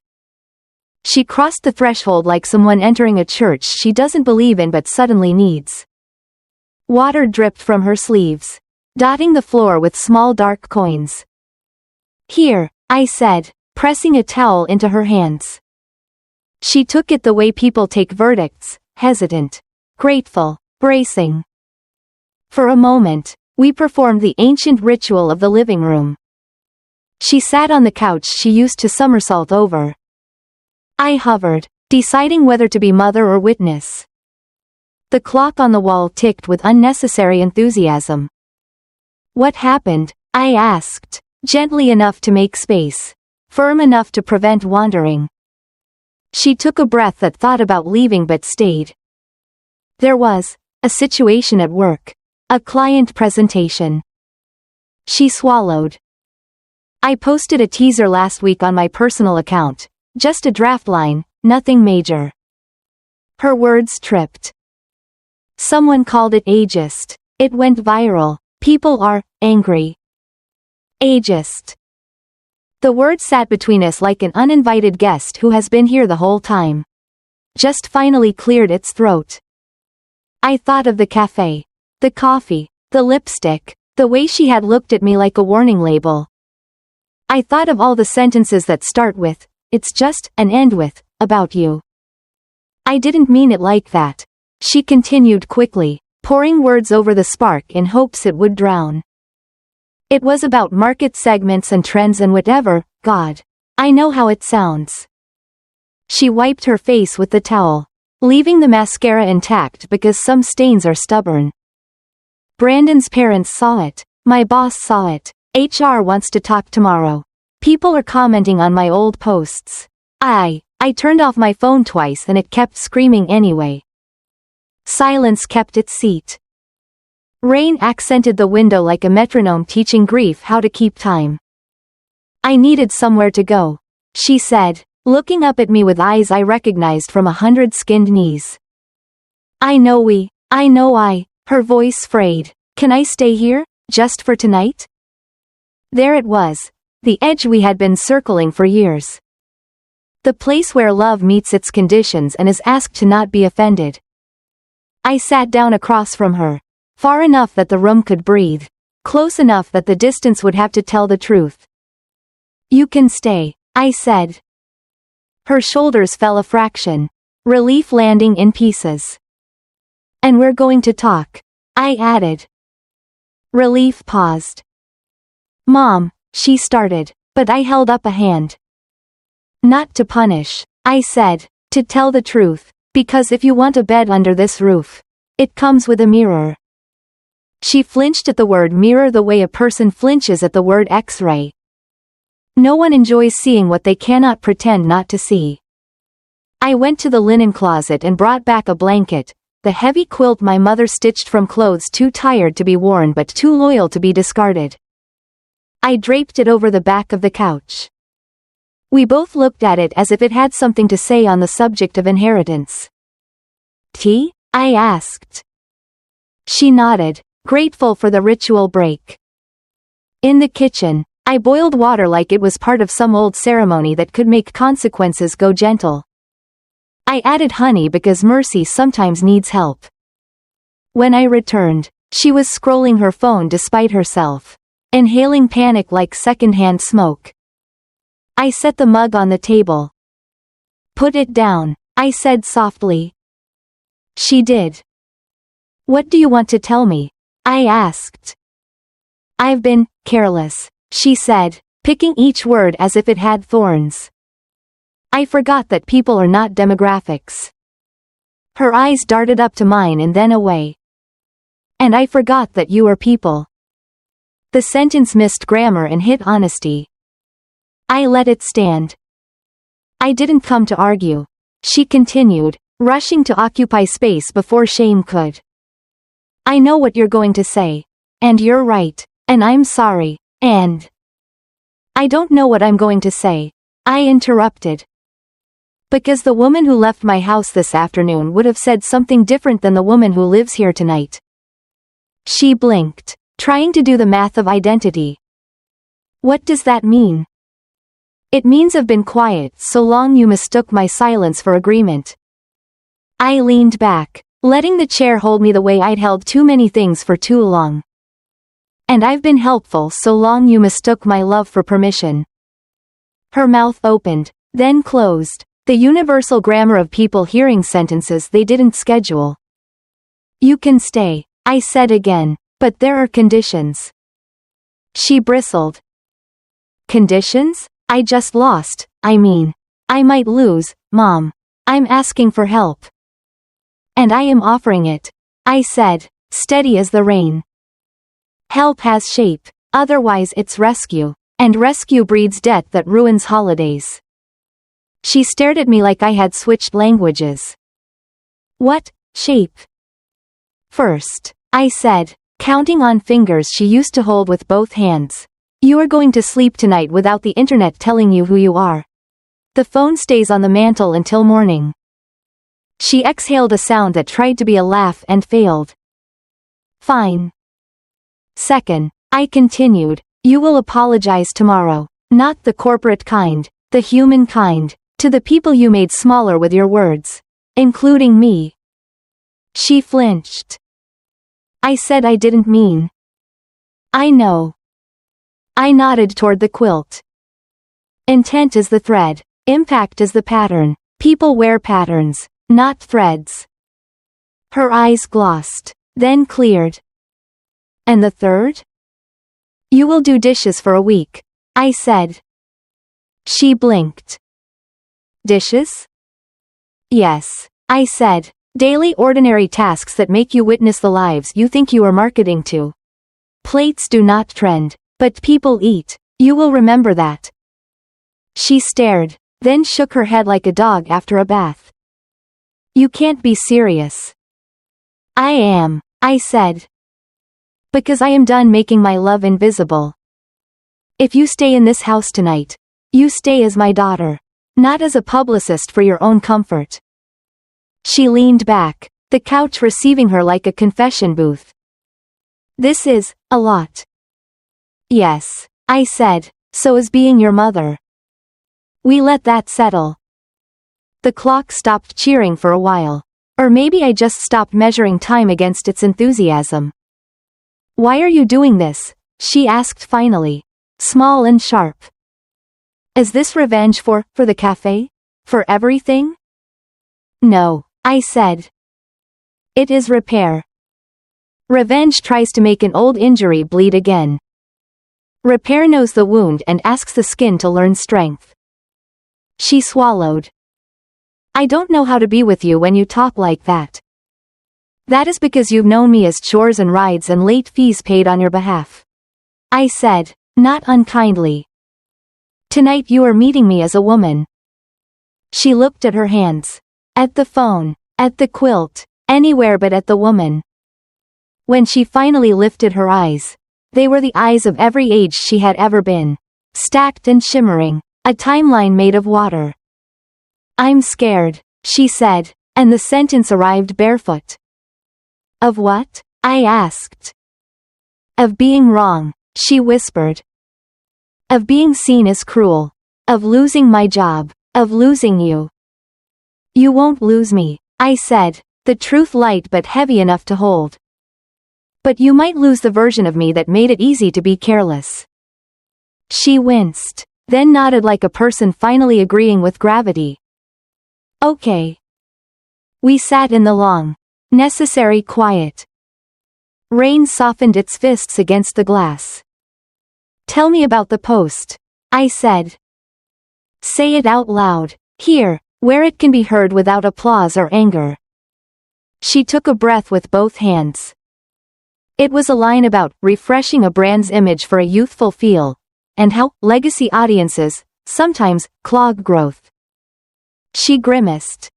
She crossed the threshold like someone entering a church she doesn't believe in but suddenly needs. Water dripped from her sleeves, dotting the floor with small dark coins. Here, I said, pressing a towel into her hands. She took it the way people take verdicts, hesitant, grateful, bracing. For a moment, we performed the ancient ritual of the living room. She sat on the couch she used to somersault over. I hovered, deciding whether to be mother or witness. The clock on the wall ticked with unnecessary enthusiasm. What happened? I asked, gently enough to make space, firm enough to prevent wandering. She took a breath that thought about leaving but stayed. There was a situation at work, a client presentation. She swallowed. I posted a teaser last week on my personal account, just a draft line, nothing major. Her words tripped. Someone called it ageist. It went viral. People are angry. Ageist. The word sat between us like an uninvited guest who has been here the whole time. Just finally cleared its throat. I thought of the cafe, the coffee, the lipstick, the way she had looked at me like a warning label. I thought of all the sentences that start with, it's just, and end with, about you. I didn't mean it like that. She continued quickly, pouring words over the spark in hopes it would drown. It was about market segments and trends and whatever, God. I know how it sounds. She wiped her face with the towel, leaving the mascara intact because some stains are stubborn. Brandon's parents saw it. My boss saw it. HR wants to talk tomorrow. People are commenting on my old posts. I turned off my phone twice and it kept screaming anyway. Silence kept its seat. Rain accented the window like a metronome teaching grief how to keep time. I needed somewhere to go, she said, looking up at me with eyes I recognized from 100 skinned knees. I know her voice frayed. Can I stay here, just for tonight? There it was, the edge we had been circling for years. The place where love meets its conditions and is asked to not be offended. I sat down across from her, far enough that the room could breathe, Close enough that the distance would have to tell the truth. You can stay, I said. Her shoulders fell a fraction. Relief landing in pieces. And we're going to talk, I added. Relief paused. Mom, she started, but I held up a hand. Not to punish, I said, to tell the truth, because if you want a bed under this roof, it comes with a mirror. She flinched at the word mirror the way a person flinches at the word X-ray. No one enjoys seeing what they cannot pretend not to see. I went to the linen closet and brought back a blanket, the heavy quilt my mother stitched from clothes too tired to be worn but too loyal to be discarded. I draped it over the back of the couch. We both looked at it as if it had something to say on the subject of inheritance. Tea? I asked. She nodded, grateful for the ritual break. In the kitchen, I boiled water like it was part of some old ceremony that could make consequences go gentle. I added honey because Mercy sometimes needs help. When I returned, she was scrolling her phone despite herself, inhaling panic like secondhand smoke. I set the mug on the table. Put it down, I said softly. She did. What do you want to tell me? I asked. I've been careless, she said, picking each word as if it had thorns. I forgot that people are not demographics. Her eyes darted up to mine and then away. And I forgot that you are people. The sentence missed grammar and hit honesty. I let it stand. I didn't come to argue, she continued, rushing to occupy space before shame could. I know what you're going to say. And you're right. And I'm sorry. And I don't know what I'm going to say, I interrupted. Because the woman who left my house this afternoon would have said something different than the woman who lives here tonight. She blinked, trying to do the math of identity. What does that mean? It means I've been quiet so long you mistook my silence for agreement. I leaned back, letting the chair hold me the way I'd held too many things for too long. And I've been helpful so long you mistook my love for permission. Her mouth opened, then closed, the universal grammar of people hearing sentences they didn't schedule. You can stay, I said again, but there are conditions. She bristled. Conditions? I just lost, I might lose, Mom. I'm asking for help. And I am offering it, I said, steady as the rain. Help has shape, otherwise it's rescue, and rescue breeds debt that ruins holidays. She stared at me like I had switched languages. What shape? First, I said, counting on fingers she used to hold with both hands. You are going to sleep tonight without the internet telling you who you are. The phone stays on the mantle until morning. She exhaled a sound that tried to be a laugh and failed. Fine. Second, I continued, you will apologize tomorrow. Not the corporate kind, the human kind, to the people you made smaller with your words. Including me. She flinched. I said I didn't mean. I know. I nodded toward the quilt. Intent is the thread. Impact is the pattern. People wear patterns, not threads. Her eyes glossed, then cleared. And the third? You will do dishes for a week, I said. She blinked. Dishes? Yes, I said. Daily ordinary tasks that make you witness the lives you think you are marketing to. Plates do not trend, but people eat. You will remember that. She stared, then shook her head like a dog after a bath. You can't be serious. I am, I said. Because I am done making my love invisible. If you stay in this house tonight, you stay as my daughter, not as a publicist for your own comfort. She leaned back, the couch receiving her like a confession booth. This is a lot. Yes, I said, so is being your mother. We let that settle. The clock stopped cheering for a while. Or maybe I just stopped measuring time against its enthusiasm. Why are you doing this? she asked finally. Small and sharp. Is this revenge for the cafe? For everything? No, I said. It is repair. Revenge tries to make an old injury bleed again. Repair knows the wound and asks the skin to learn strength. She swallowed. I don't know how to be with you when you talk like that. That is because you've known me as chores and rides and late fees paid on your behalf. I said, not unkindly. Tonight you are meeting me as a woman. She looked at her hands. At the phone. At the quilt. Anywhere but at the woman. When she finally lifted her eyes, they were the eyes of every age she had ever been. Stacked and shimmering. A timeline made of water. I'm scared, she said, and the sentence arrived barefoot. Of what? I asked. Of being wrong, she whispered. Of being seen as cruel. Of losing my job. Of losing you. You won't lose me, I said, the truth light but heavy enough to hold. But you might lose the version of me that made it easy to be careless. She winced, then nodded like a person finally agreeing with gravity. Okay. We sat in the long, necessary quiet. Rain softened its fists against the glass. Tell me about the post, I said. Say it out loud, here, where it can be heard without applause or anger. She took a breath with both hands. It was a line about refreshing a brand's image for a youthful feel, and how legacy audiences sometimes clog growth. She grimaced.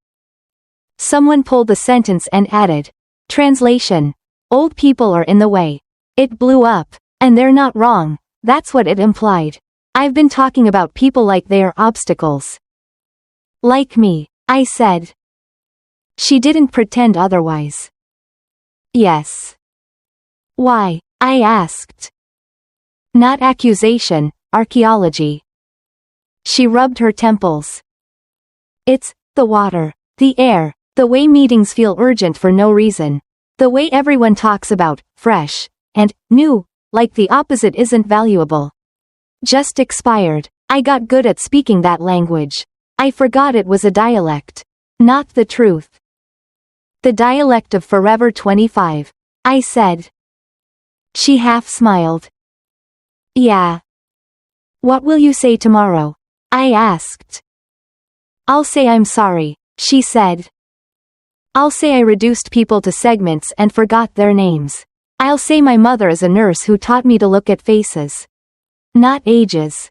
Someone pulled the sentence and added, translation, old people are in the way. It blew up, and they're not wrong, that's what it implied. I've been talking about people like they are obstacles. Like me, I said. She didn't pretend otherwise. Yes. Why? I asked. Not accusation, archaeology. She rubbed her temples. It's the water, the air, the way meetings feel urgent for no reason, the way everyone talks about fresh and new, like the opposite isn't valuable. Just expired. I got good at speaking that language. I forgot it was a dialect. Not the truth. The dialect of Forever 25. I said. She half smiled. Yeah. What will you say tomorrow? I asked. I'll say I'm sorry, she said. I'll say I reduced people to segments and forgot their names. I'll say my mother is a nurse who taught me to look at faces. Not ages.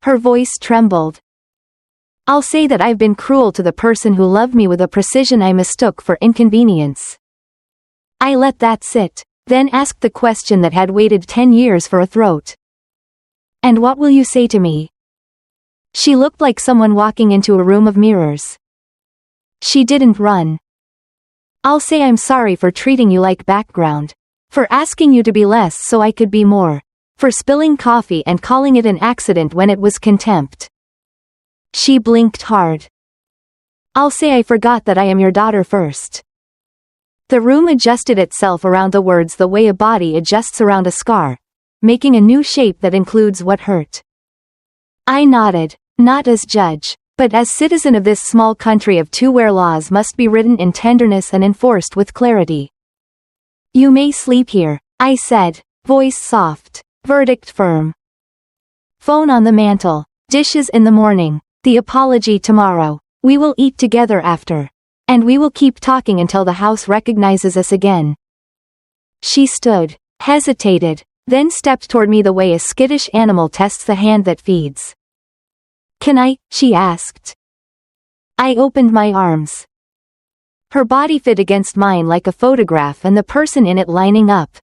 Her voice trembled. I'll say that I've been cruel to the person who loved me with a precision I mistook for inconvenience. I let that sit, then asked the question that had waited 10 years for a throat. And what will you say to me? She looked like someone walking into a room of mirrors. She didn't run. I'll say I'm sorry for treating you like background. For asking you to be less so I could be more. For spilling coffee and calling it an accident when it was contempt. She blinked hard. I'll say I forgot that I am your daughter first. The room adjusted itself around the words the way a body adjusts around a scar, making a new shape that includes what hurt. I nodded, not as judge, but as citizen of this small country of two where laws must be written in tenderness and enforced with clarity. You may sleep here, I said, voice soft, verdict firm. Phone on the mantle, dishes in the morning, the apology tomorrow, we will eat together after. And we will keep talking until the house recognizes us again. She stood, hesitated, then stepped toward me the way a skittish animal tests the hand that feeds. Can I? She asked. I opened my arms. Her body fit against mine like a photograph and the person in it lining up.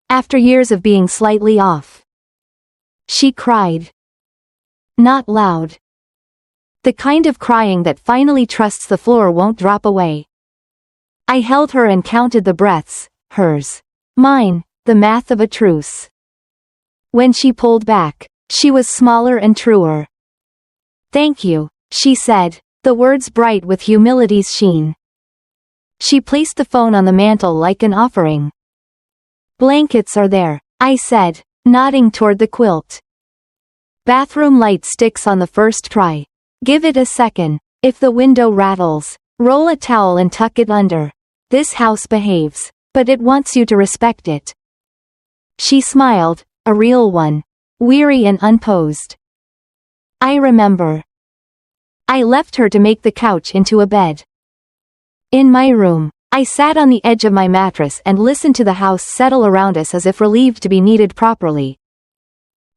After years of being slightly off. She cried. Not loud. The kind of crying that finally trusts the floor won't drop away. I held her and counted the breaths, hers. Mine, the math of a truce. When she pulled back, she was smaller and truer. Thank you, she said, the words bright with humility's sheen. She placed the phone on the mantel like an offering. Blankets are there, I said, nodding toward the quilt. Bathroom light sticks on the first try. Give it a second. If the window rattles, roll a towel and tuck it under. This house behaves, but it wants you to respect it. She smiled, a real one, weary and unposed. I remember. I left her to make the couch into a bed. In my room, I sat on the edge of my mattress and listened to the house settle around us as if relieved to be needed properly.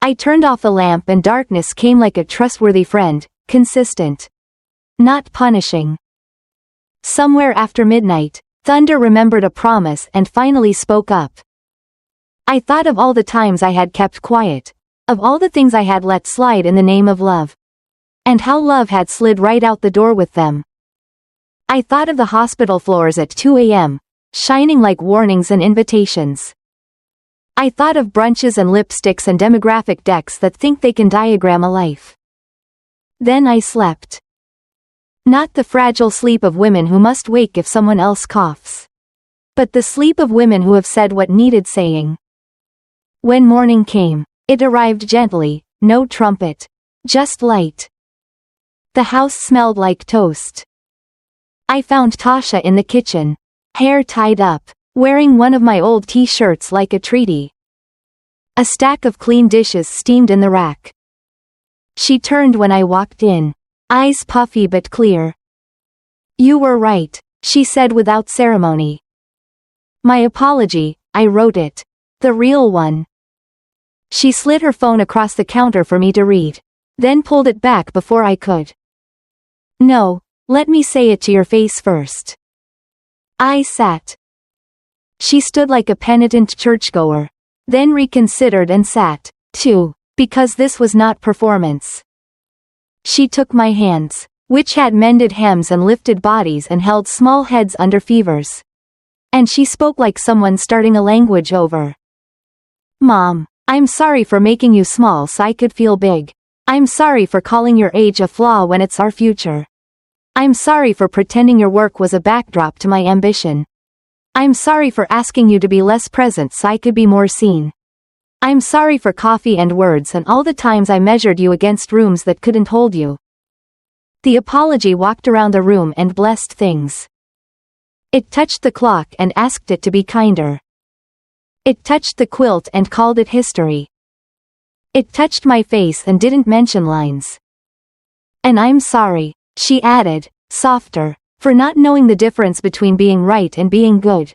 I turned off the lamp and darkness came like a trustworthy friend, consistent. Not punishing. Somewhere after midnight, Thunder remembered a promise and finally spoke up. I thought of all the times I had kept quiet, of all the things I had let slide in the name of love. And how love had slid right out the door with them. I thought of the hospital floors at 2 a.m., shining like warnings and invitations. I thought of brunches and lipsticks and demographic decks that think they can diagram a life. Then I slept. Not the fragile sleep of women who must wake if someone else coughs. But the sleep of women who have said what needed saying. When morning came, it arrived gently, no trumpet. Just light. The house smelled like toast. I found Tasha in the kitchen, hair tied up, wearing one of my old t-shirts like a treaty. A stack of clean dishes steamed in the rack. She turned when I walked in, eyes puffy but clear. You were right, she said without ceremony. My apology, I wrote it. The real one. She slid her phone across the counter for me to read, then pulled it back before I could. No, let me say it to your face first. I sat. She stood like a penitent churchgoer, then reconsidered and sat, too, because this was not performance. She took my hands, which had mended hems and lifted bodies and held small heads under fevers. And she spoke like someone starting a language over. Mom, I'm sorry for making you small so I could feel big. I'm sorry for calling your age a flaw when it's our future. I'm sorry for pretending your work was a backdrop to my ambition. I'm sorry for asking you to be less present so I could be more seen. I'm sorry for coffee and words and all the times I measured you against rooms that couldn't hold you. The apology walked around the room and blessed things. It touched the clock and asked it to be kinder. It touched the quilt and called it history. It touched my face and didn't mention lines. And I'm sorry, she added, softer, for not knowing the difference between being right and being good.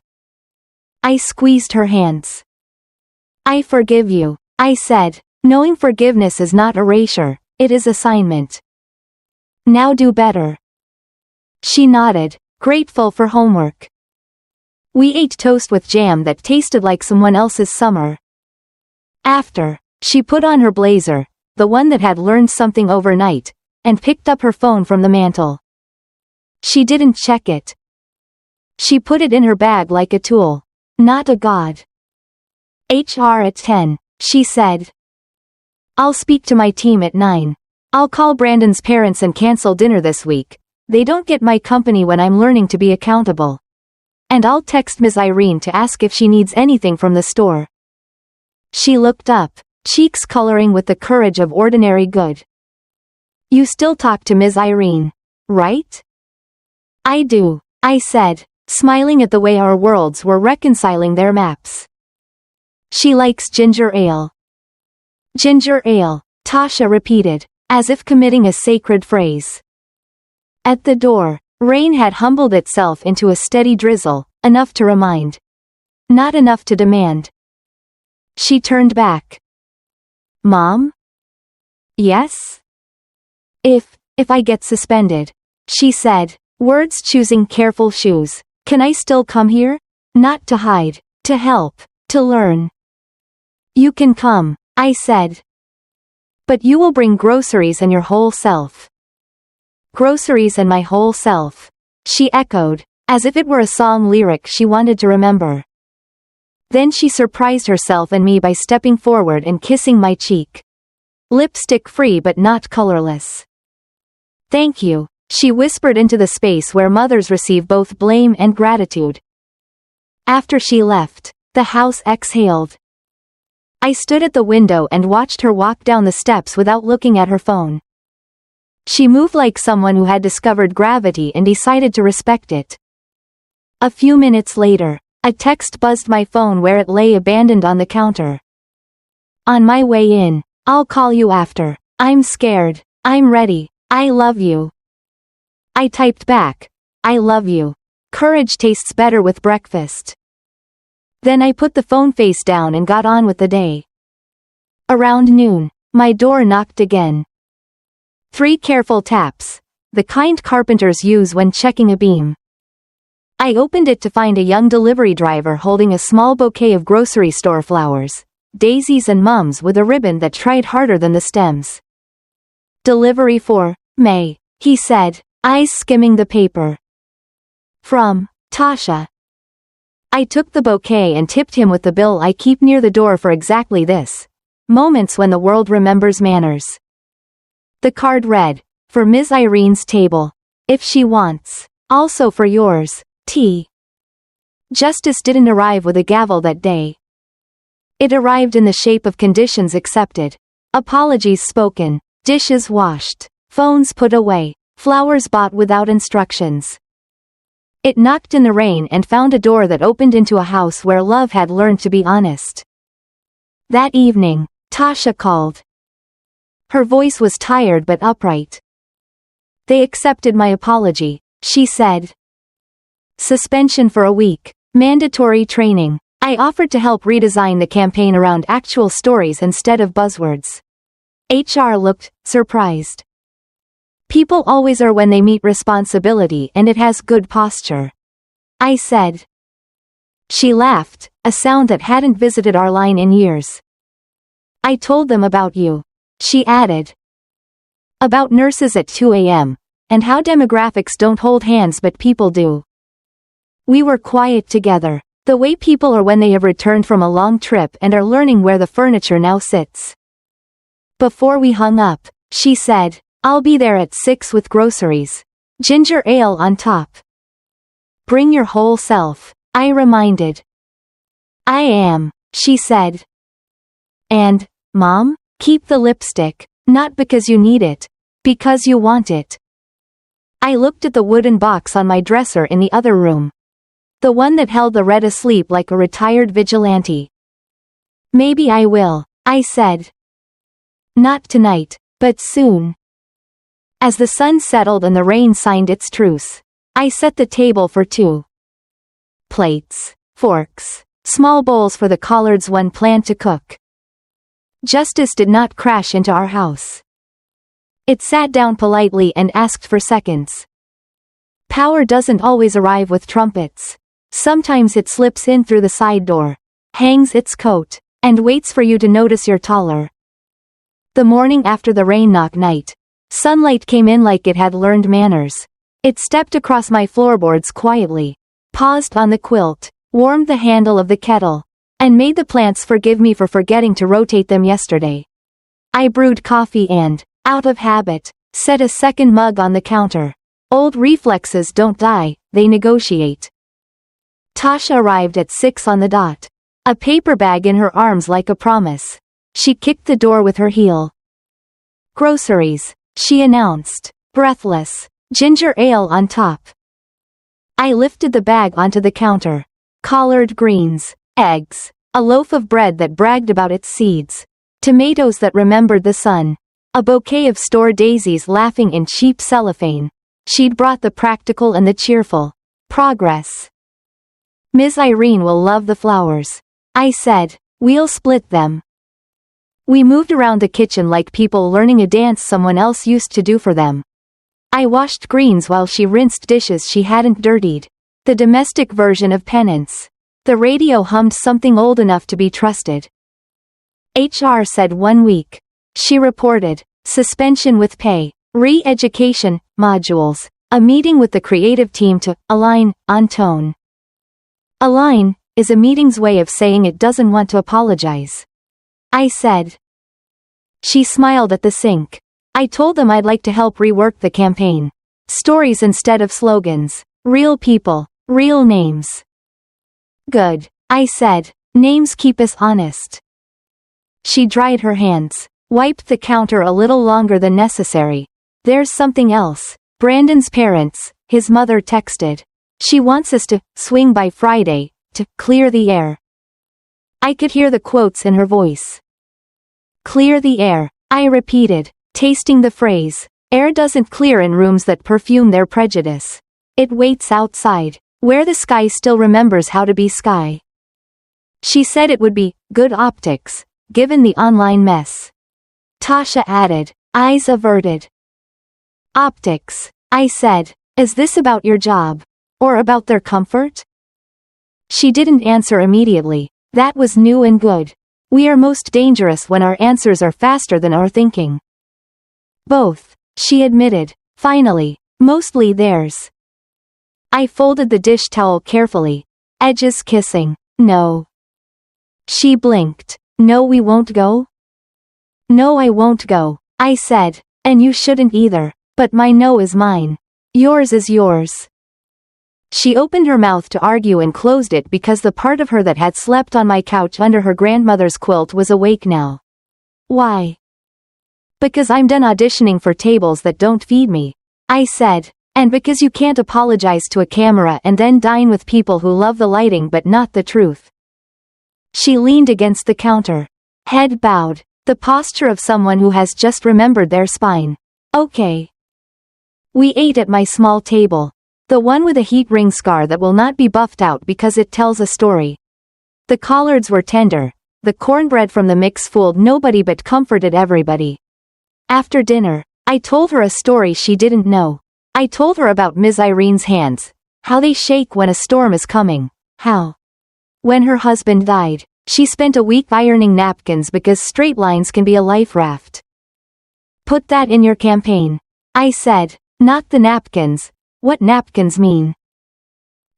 I squeezed her hands. I forgive you, I said, knowing forgiveness is not erasure, it is assignment. Now do better. She nodded, grateful for homework. We ate toast with jam that tasted like someone else's summer. After, she put on her blazer, the one that had learned something overnight, and picked up her phone from the mantel. She didn't check it. She put it in her bag like a tool, not a god. HR at 10, she said. I'll speak to my team at 9. I'll call Brandon's parents and cancel dinner this week. They don't get my company when I'm learning to be accountable. And I'll text Ms. Irene to ask if she needs anything from the store. She looked up, cheeks coloring with the courage of ordinary good. You still talk to Ms. Irene, right? I do, I said, smiling at the way our worlds were reconciling their maps. She likes ginger ale. Ginger ale, Tasha repeated, as if committing a sacred phrase. At the door, rain had humbled itself into a steady drizzle, enough to remind. Not enough to demand. She turned back. Mom? Yes? If I get suspended, she said, words choosing careful shoes, can I still come here? Not to hide, to help, to learn. You can come, I said. But you will bring groceries and your whole self. Groceries and my whole self, she echoed, as if it were a song lyric she wanted to remember. Then she surprised herself and me by stepping forward and kissing my cheek. Lipstick free but not colorless. Thank you, she whispered into the space where mothers receive both blame and gratitude. After she left, the house exhaled. I stood at the window and watched her walk down the steps without looking at her phone. She moved like someone who had discovered gravity and decided to respect it. A few minutes later, a text buzzed my phone where it lay abandoned on the counter. On my way in. I'll call you after. I'm scared. I'm ready. I love you. I typed back. I love you. Courage tastes better with breakfast. Then I put the phone face down and got on with the day. Around noon, my door knocked again. 3 careful taps, the kind carpenters use when checking a beam. I opened it to find a young delivery driver holding a small bouquet of grocery store flowers, daisies and mums with a ribbon that tried harder than the stems. Delivery for May, he said, eyes skimming the paper. From Tasha. I took the bouquet and tipped him with the bill I keep near the door for exactly this. Moments when the world remembers manners. The card read, for Ms. Irene's table. If she wants. Also for yours, T. Justice didn't arrive with a gavel that day. It arrived in the shape of conditions accepted. Apologies spoken. Dishes washed. Phones put away. Flowers bought without instructions. It knocked in the rain and found a door that opened into a house where love had learned to be honest. That evening, Tasha called. Her voice was tired but upright. They accepted my apology, she said. Suspension for a week. Mandatory training. I offered to help redesign the campaign around actual stories instead of buzzwords. HR looked surprised. People always are when they meet responsibility and it has good posture. I said. She laughed, a sound that hadn't visited our line in years. I told them about you. She added. About nurses at 2 a.m., and how demographics don't hold hands but people do. We were quiet together. The way people are when they have returned from a long trip and are learning where the furniture now sits. Before we hung up, she said, I'll be there at 6 with groceries. Ginger ale on top. Bring your whole self, I reminded. I am, she said. And, Mom, keep the lipstick, not because you need it, because you want it. I looked at the wooden box on my dresser in the other room. The one that held the red asleep like a retired vigilante. Maybe I will, I said. Not tonight, but soon. As the sun settled and the rain signed its truce, I set the table for 2. Plates, forks, small bowls for the collards one planned to cook. Justice did not crash into our house. It sat down politely and asked for seconds. Power doesn't always arrive with trumpets. Sometimes it slips in through the side door, hangs its coat, and waits for you to notice you're taller. The morning after the rain knock night, sunlight came in like it had learned manners. It stepped across my floorboards quietly, paused on the quilt, warmed the handle of the kettle, and made the plants forgive me for forgetting to rotate them yesterday. I brewed coffee and, out of habit, set a second mug on the counter. Old reflexes don't die, they negotiate. Tasha arrived at 6 on the dot. A paper bag in her arms like a promise. She kicked the door with her heel. Groceries, she announced, breathless. Ginger ale on top. I lifted the bag onto the counter. Collard greens, eggs, a loaf of bread that bragged about its seeds, tomatoes that remembered the sun, a bouquet of store daisies laughing in cheap cellophane. She'd brought the practical and the cheerful. Progress. Ms. Irene will love the flowers. I said, we'll split them. We moved around the kitchen like people learning a dance someone else used to do for them. I washed greens while she rinsed dishes she hadn't dirtied. The domestic version of penance. The radio hummed something old enough to be trusted. HR said 1 week. She reported, suspension with pay, re-education, modules, a meeting with the creative team to align on tone. Align is a meeting's way of saying it doesn't want to apologize. I said. She smiled at the sink. I told them I'd like to help rework the campaign. Stories instead of slogans. Real people, real names. Good, I said. Names keep us honest. She dried her hands, wiped the counter a little longer than necessary. There's something else. Brandon's parents, his mother texted. She wants us to swing by Friday, to clear the air. I could hear the quotes in her voice. Clear the air, I repeated, tasting the phrase. Air doesn't clear in rooms that perfume their prejudice. It waits outside, where the sky still remembers how to be sky. She said it would be good optics, given the online mess. Tasha added, eyes averted. Optics, I said. Is this about your job? Or about their comfort? She didn't answer immediately. That was new and good. We are most dangerous when our answers are faster than our thinking. Both, she admitted, finally, mostly theirs. I folded the dish towel carefully, edges kissing. No. She blinked. No, we won't go? No, I won't go, I said, and you shouldn't either, but my no is mine. Yours is yours. She opened her mouth to argue and closed it because the part of her that had slept on my couch under her grandmother's quilt was awake now. Why? Because I'm done auditioning for tables that don't feed me, I said, and because you can't apologize to a camera and then dine with people who love the lighting but not the truth. She leaned against the counter, head bowed, the posture of someone who has just remembered their spine. Okay. We ate at my small table. The one with a heat ring scar that will not be buffed out because it tells a story. The collards were tender. The cornbread from the mix fooled nobody but comforted everybody. After dinner, I told her a story she didn't know. I told her about Ms. Irene's hands. How they shake when a storm is coming. How, when her husband died, she spent a week ironing napkins because straight lines can be a life raft. Put that in your campaign, I said. Not the napkins. What napkins mean?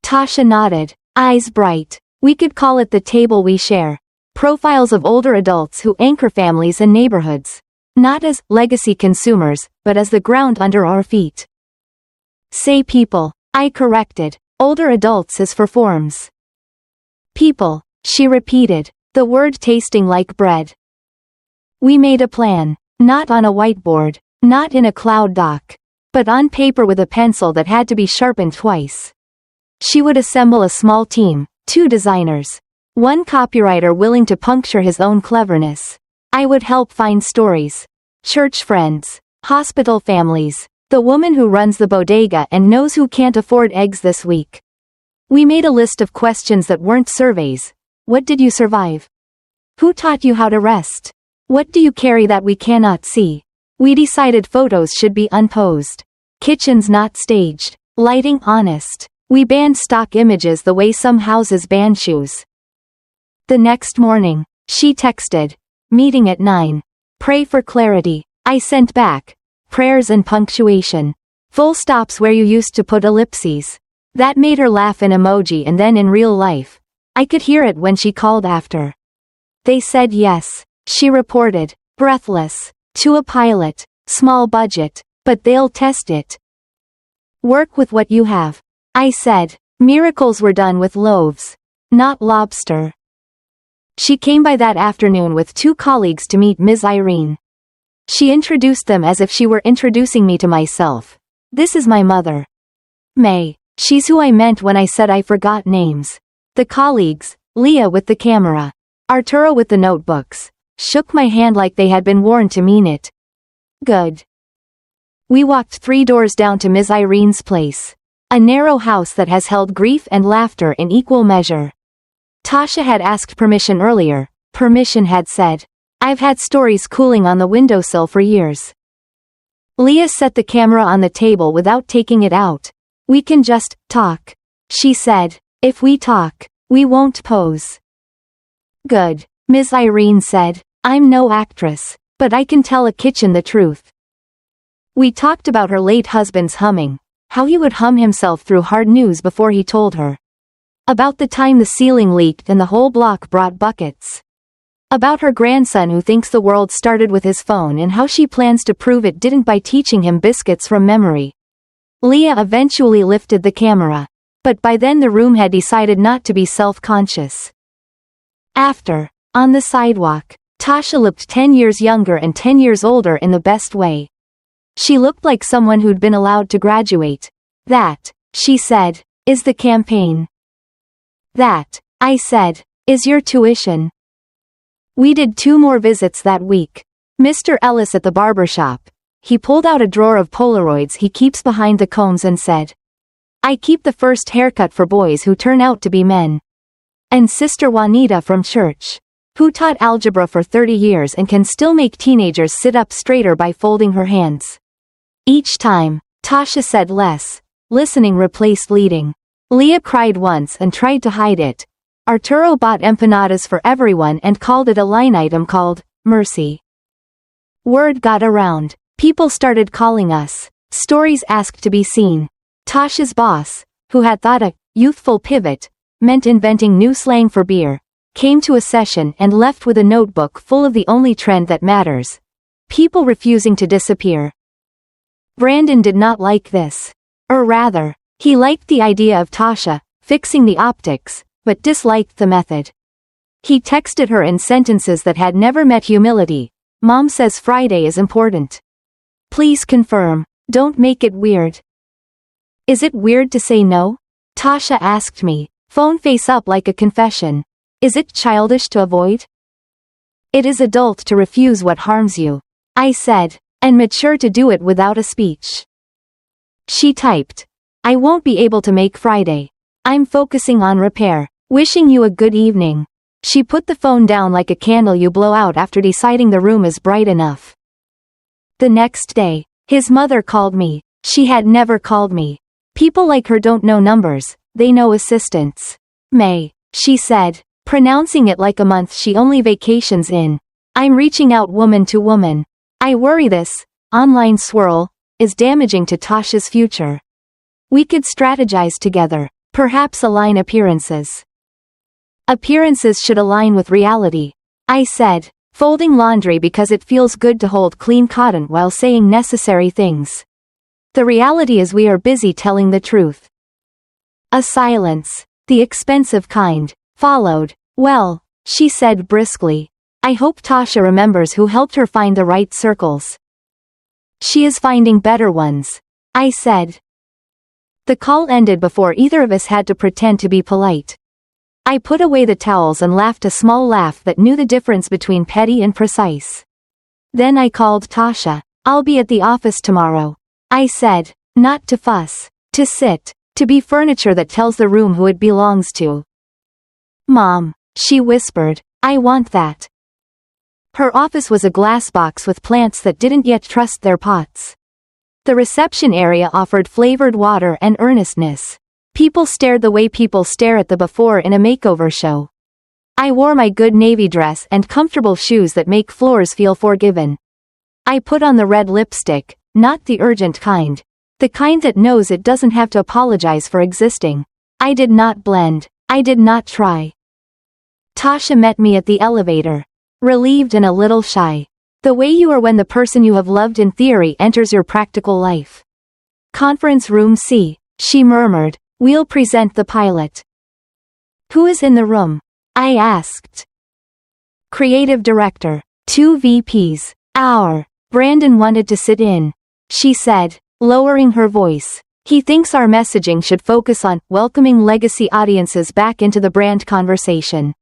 Tasha nodded, eyes bright. We could call it the table we share. Profiles of older adults who anchor families and neighborhoods. Not as legacy consumers, but as the ground under our feet. Say people, I corrected. Older adults is for forms. People, she repeated, the word tasting like bread. We made a plan, not on a whiteboard, not in a cloud doc, but on paper with a pencil that had to be sharpened twice. She would assemble a small team, 2 designers, 1 copywriter willing to puncture his own cleverness. I would help find stories. Church friends, hospital families, the woman who runs the bodega and knows who can't afford eggs this week. We made a list of questions that weren't surveys. What did you survive? Who taught you how to rest? What do you carry that we cannot see? We decided photos should be unposed. Kitchens not staged. Lighting honest. We banned stock images the way some houses ban shoes. The next morning, she texted. Meeting at 9. Pray for clarity. I sent back. Prayers and punctuation. Full stops where you used to put ellipses. That made her laugh in emoji and then in real life. I could hear it when she called after. They said yes, she reported, breathless. To a pilot, small budget, but they'll test it. Work with what you have. I said, miracles were done with loaves, not lobster. She came by that afternoon with 2 colleagues to meet Ms. Irene. She introduced them as if she were introducing me to myself. This is my mother. May. She's who I meant when I said I forgot names. The colleagues, Leah with the camera, Arturo with the notebooks, shook my hand like they had been warned to mean it. Good. We walked 3 doors down to Ms. Irene's place. A narrow house that has held grief and laughter in equal measure. Tasha had asked permission earlier. Permission had said, I've had stories cooling on the windowsill for years. Leah set the camera on the table without taking it out. We can just talk, she said. If we talk, we won't pose. Good, Ms. Irene said. I'm no actress, but I can tell a kitchen the truth. We talked about her late husband's humming, how he would hum himself through hard news before he told her. About the time the ceiling leaked and the whole block brought buckets. About her grandson who thinks the world started with his phone and how she plans to prove it didn't by teaching him biscuits from memory. Leah eventually lifted the camera, but by then the room had decided not to be self-conscious. After, on the sidewalk, Tasha looked 10 years younger and 10 years older in the best way. She looked like someone who'd been allowed to graduate. That, she said, is the campaign. That, I said, is your tuition. We did 2 more visits that week. Mr. Ellis at the barbershop. He pulled out a drawer of Polaroids he keeps behind the combs and said, I keep the first haircut for boys who turn out to be men. And Sister Juanita from church, who taught algebra for 30 years and can still make teenagers sit up straighter by folding her hands. Each time, Tasha said less. Listening replaced leading. Leah cried once and tried to hide it. Arturo bought empanadas for everyone and called it a line item called mercy. Word got around. People started calling us. Stories asked to be seen. Tasha's boss, who had thought a youthful pivot meant inventing new slang for beer, came to a session and left with a notebook full of the only trend that matters. People refusing to disappear. Brandon did not like this. Or rather, he liked the idea of Tasha fixing the optics, but disliked the method. He texted her in sentences that had never met humility. Mom says Friday is important. Please confirm. Don't make it weird. Is it weird to say no? Tasha asked me, phone face up like a confession. Is it childish to avoid? It is adult to refuse what harms you, I said, and mature to do it without a speech. She typed, I won't be able to make Friday. I'm focusing on repair. Wishing you a good evening. She put the phone down like a candle you blow out after deciding the room is bright enough. The next day, his mother called me. She had never called me. People like her don't know numbers, they know assistants. May, she said, pronouncing it like a month she only vacations in. I'm reaching out woman to woman. I worry this online swirl is damaging to Tasha's future. We could strategize together, perhaps align appearances. Appearances should align with reality, I said, folding laundry because it feels good to hold clean cotton while saying necessary things. The reality is we are busy telling the truth. A silence, the expensive kind, followed. Well, she said briskly, I hope Tasha remembers who helped her find the right circles. She is finding better ones, I said. The call ended before either of us had to pretend to be polite. I put away the towels and laughed a small laugh that knew the difference between petty and precise. Then I called Tasha. I'll be at the office tomorrow, I said, not to fuss, to sit, to be furniture that tells the room who it belongs to. Mom, she whispered, I want that. Her office was a glass box with plants that didn't yet trust their pots. The reception area offered flavored water and earnestness. People stared the way people stare at the before in a makeover show. I wore my good navy dress and comfortable shoes that make floors feel forgiven. I put on the red lipstick, not the urgent kind. The kind that knows it doesn't have to apologize for existing. I did not blend. I did not try. Tasha met me at the elevator. Relieved and a little shy. The way you are when the person you have loved in theory enters your practical life. Conference room C, she murmured. We'll present the pilot. Who is in the room? I asked. Creative director. 2 VPs. Brandon wanted to sit in. She said, lowering her voice. He thinks our messaging should focus on welcoming legacy audiences back into the brand conversation.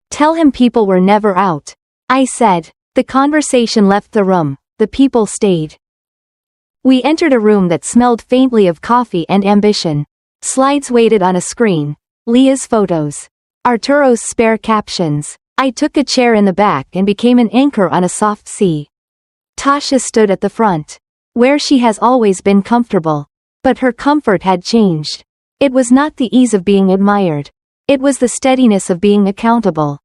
Tell him people were never out. I said. The conversation left the room. The people stayed. We entered a room that smelled faintly of coffee and ambition. Slides waited on a screen. Leah's photos. Arturo's spare captions. I took a chair in the back and became an anchor on a soft sea. Tasha stood at the front, where she has always been comfortable. But her comfort had changed. It was not the ease of being admired. It was the steadiness of being accountable.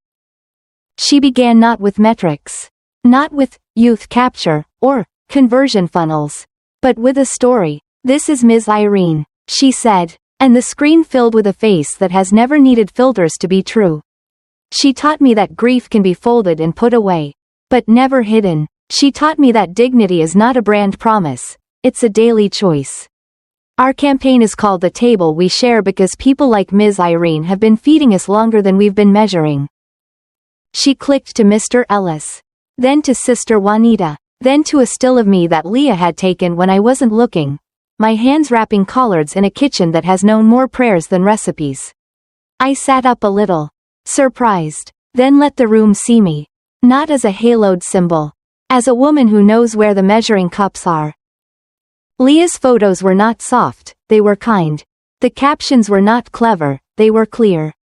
She began not with metrics. Not with youth capture or conversion funnels. But with a story. This is Ms. Irene, she said, and the screen filled with a face that has never needed filters to be true. She taught me that grief can be folded and put away, but never hidden. She taught me that dignity is not a brand promise, it's a daily choice. Our campaign is called The Table We Share because people like Ms. Irene have been feeding us longer than we've been measuring. She clicked to Mr. Ellis. Then to Sister Juanita. Then to a still of me that Leah had taken when I wasn't looking. My hands wrapping collards in a kitchen that has known more prayers than recipes. I sat up a little. Surprised. Then let the room see me. Not as a haloed symbol. As a woman who knows where the measuring cups are. Leah's photos were not soft, they were kind. The captions were not clever, they were clear.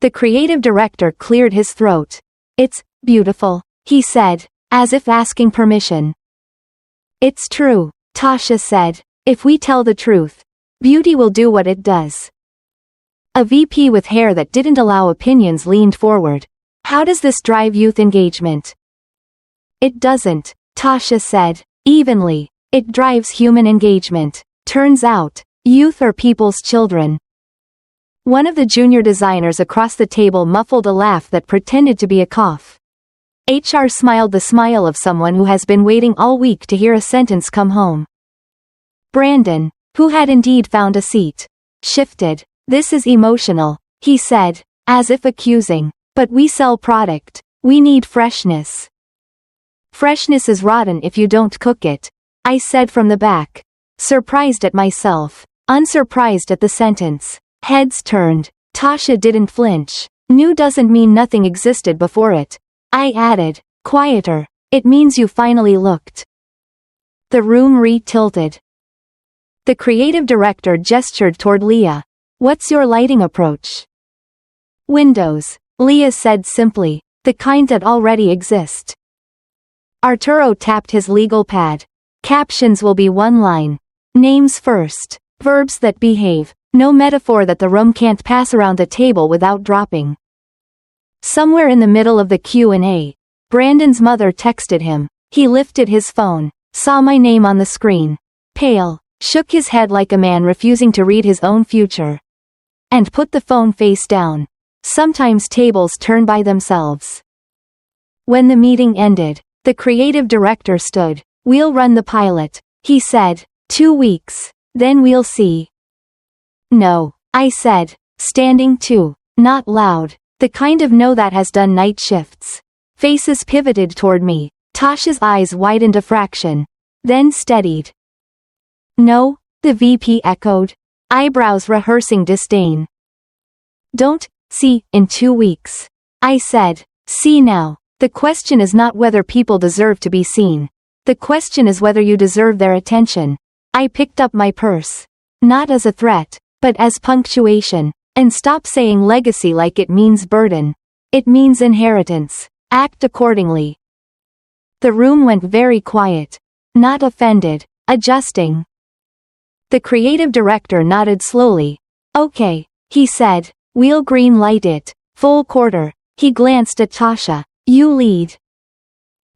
The creative director cleared his throat. It's beautiful, he said, as if asking permission. It's true, Tasha said. If we tell the truth, beauty will do what it does. A VP with hair that didn't allow opinions leaned forward. How does this drive youth engagement? It doesn't, Tasha said, evenly. It drives human engagement. Turns out, youth are people's children. One of the junior designers across the table muffled a laugh that pretended to be a cough. HR smiled the smile of someone who has been waiting all week to hear a sentence come home. Brandon, who had indeed found a seat, shifted. This is emotional, he said, as if accusing. But we sell product. We need freshness. Freshness is rotten if you don't cook it, I said from the back. Surprised at myself. Unsurprised at the sentence. Heads turned. Tasha didn't flinch. New doesn't mean nothing existed before it. I added, quieter. It means you finally looked. The room re-tilted. The creative director gestured toward Leah. What's your lighting approach? Windows, Leah said simply. The kind that already exist. Arturo tapped his legal pad. Captions will be one line. Names first. Verbs that behave. No metaphor that the room can't pass around the table without dropping. Somewhere in the middle of the Q&A, Brandon's mother texted him. He lifted his phone, saw my name on the screen. Pale, shook his head like a man refusing to read his own future. And put the phone face down. Sometimes tables turn by themselves. When the meeting ended, the creative director stood. We'll run the pilot, he said. 2 weeks, then we'll see. No, I said, standing too, not loud, the kind of no that has done night shifts. Faces pivoted toward me. Tasha's eyes widened a fraction, then steadied. No, the VP echoed, eyebrows rehearsing disdain. Don't, see, in 2 weeks. I said, see now. The question is not whether people deserve to be seen. The question is whether you deserve their attention. I picked up my purse. Not as a threat, but as punctuation. And stop saying legacy like it means burden. It means inheritance. Act accordingly. The room went very quiet. Not offended. Adjusting. The creative director nodded slowly. Okay, he said. We'll green light it. Full quarter. He glanced at Tasha. You lead.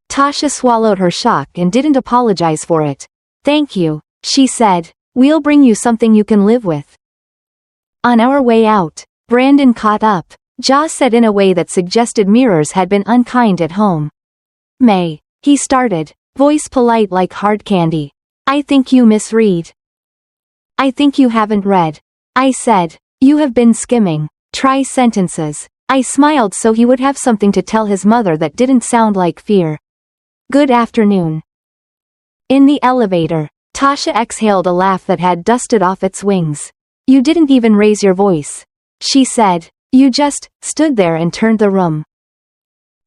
Tasha swallowed her shock and didn't apologize for it. Thank you, she said. We'll bring you something you can live with. On our way out, Brandon caught up. Jaw said in a way that suggested mirrors had been unkind at home. May, he started, voice polite like hard candy. I think you misread. I think you haven't read. I said, you have been skimming. Try sentences. I smiled so he would have something to tell his mother that didn't sound like fear. Good afternoon. In the elevator, Tasha exhaled a laugh that had dusted off its wings. You didn't even raise your voice, she said. You just stood there and turned the room.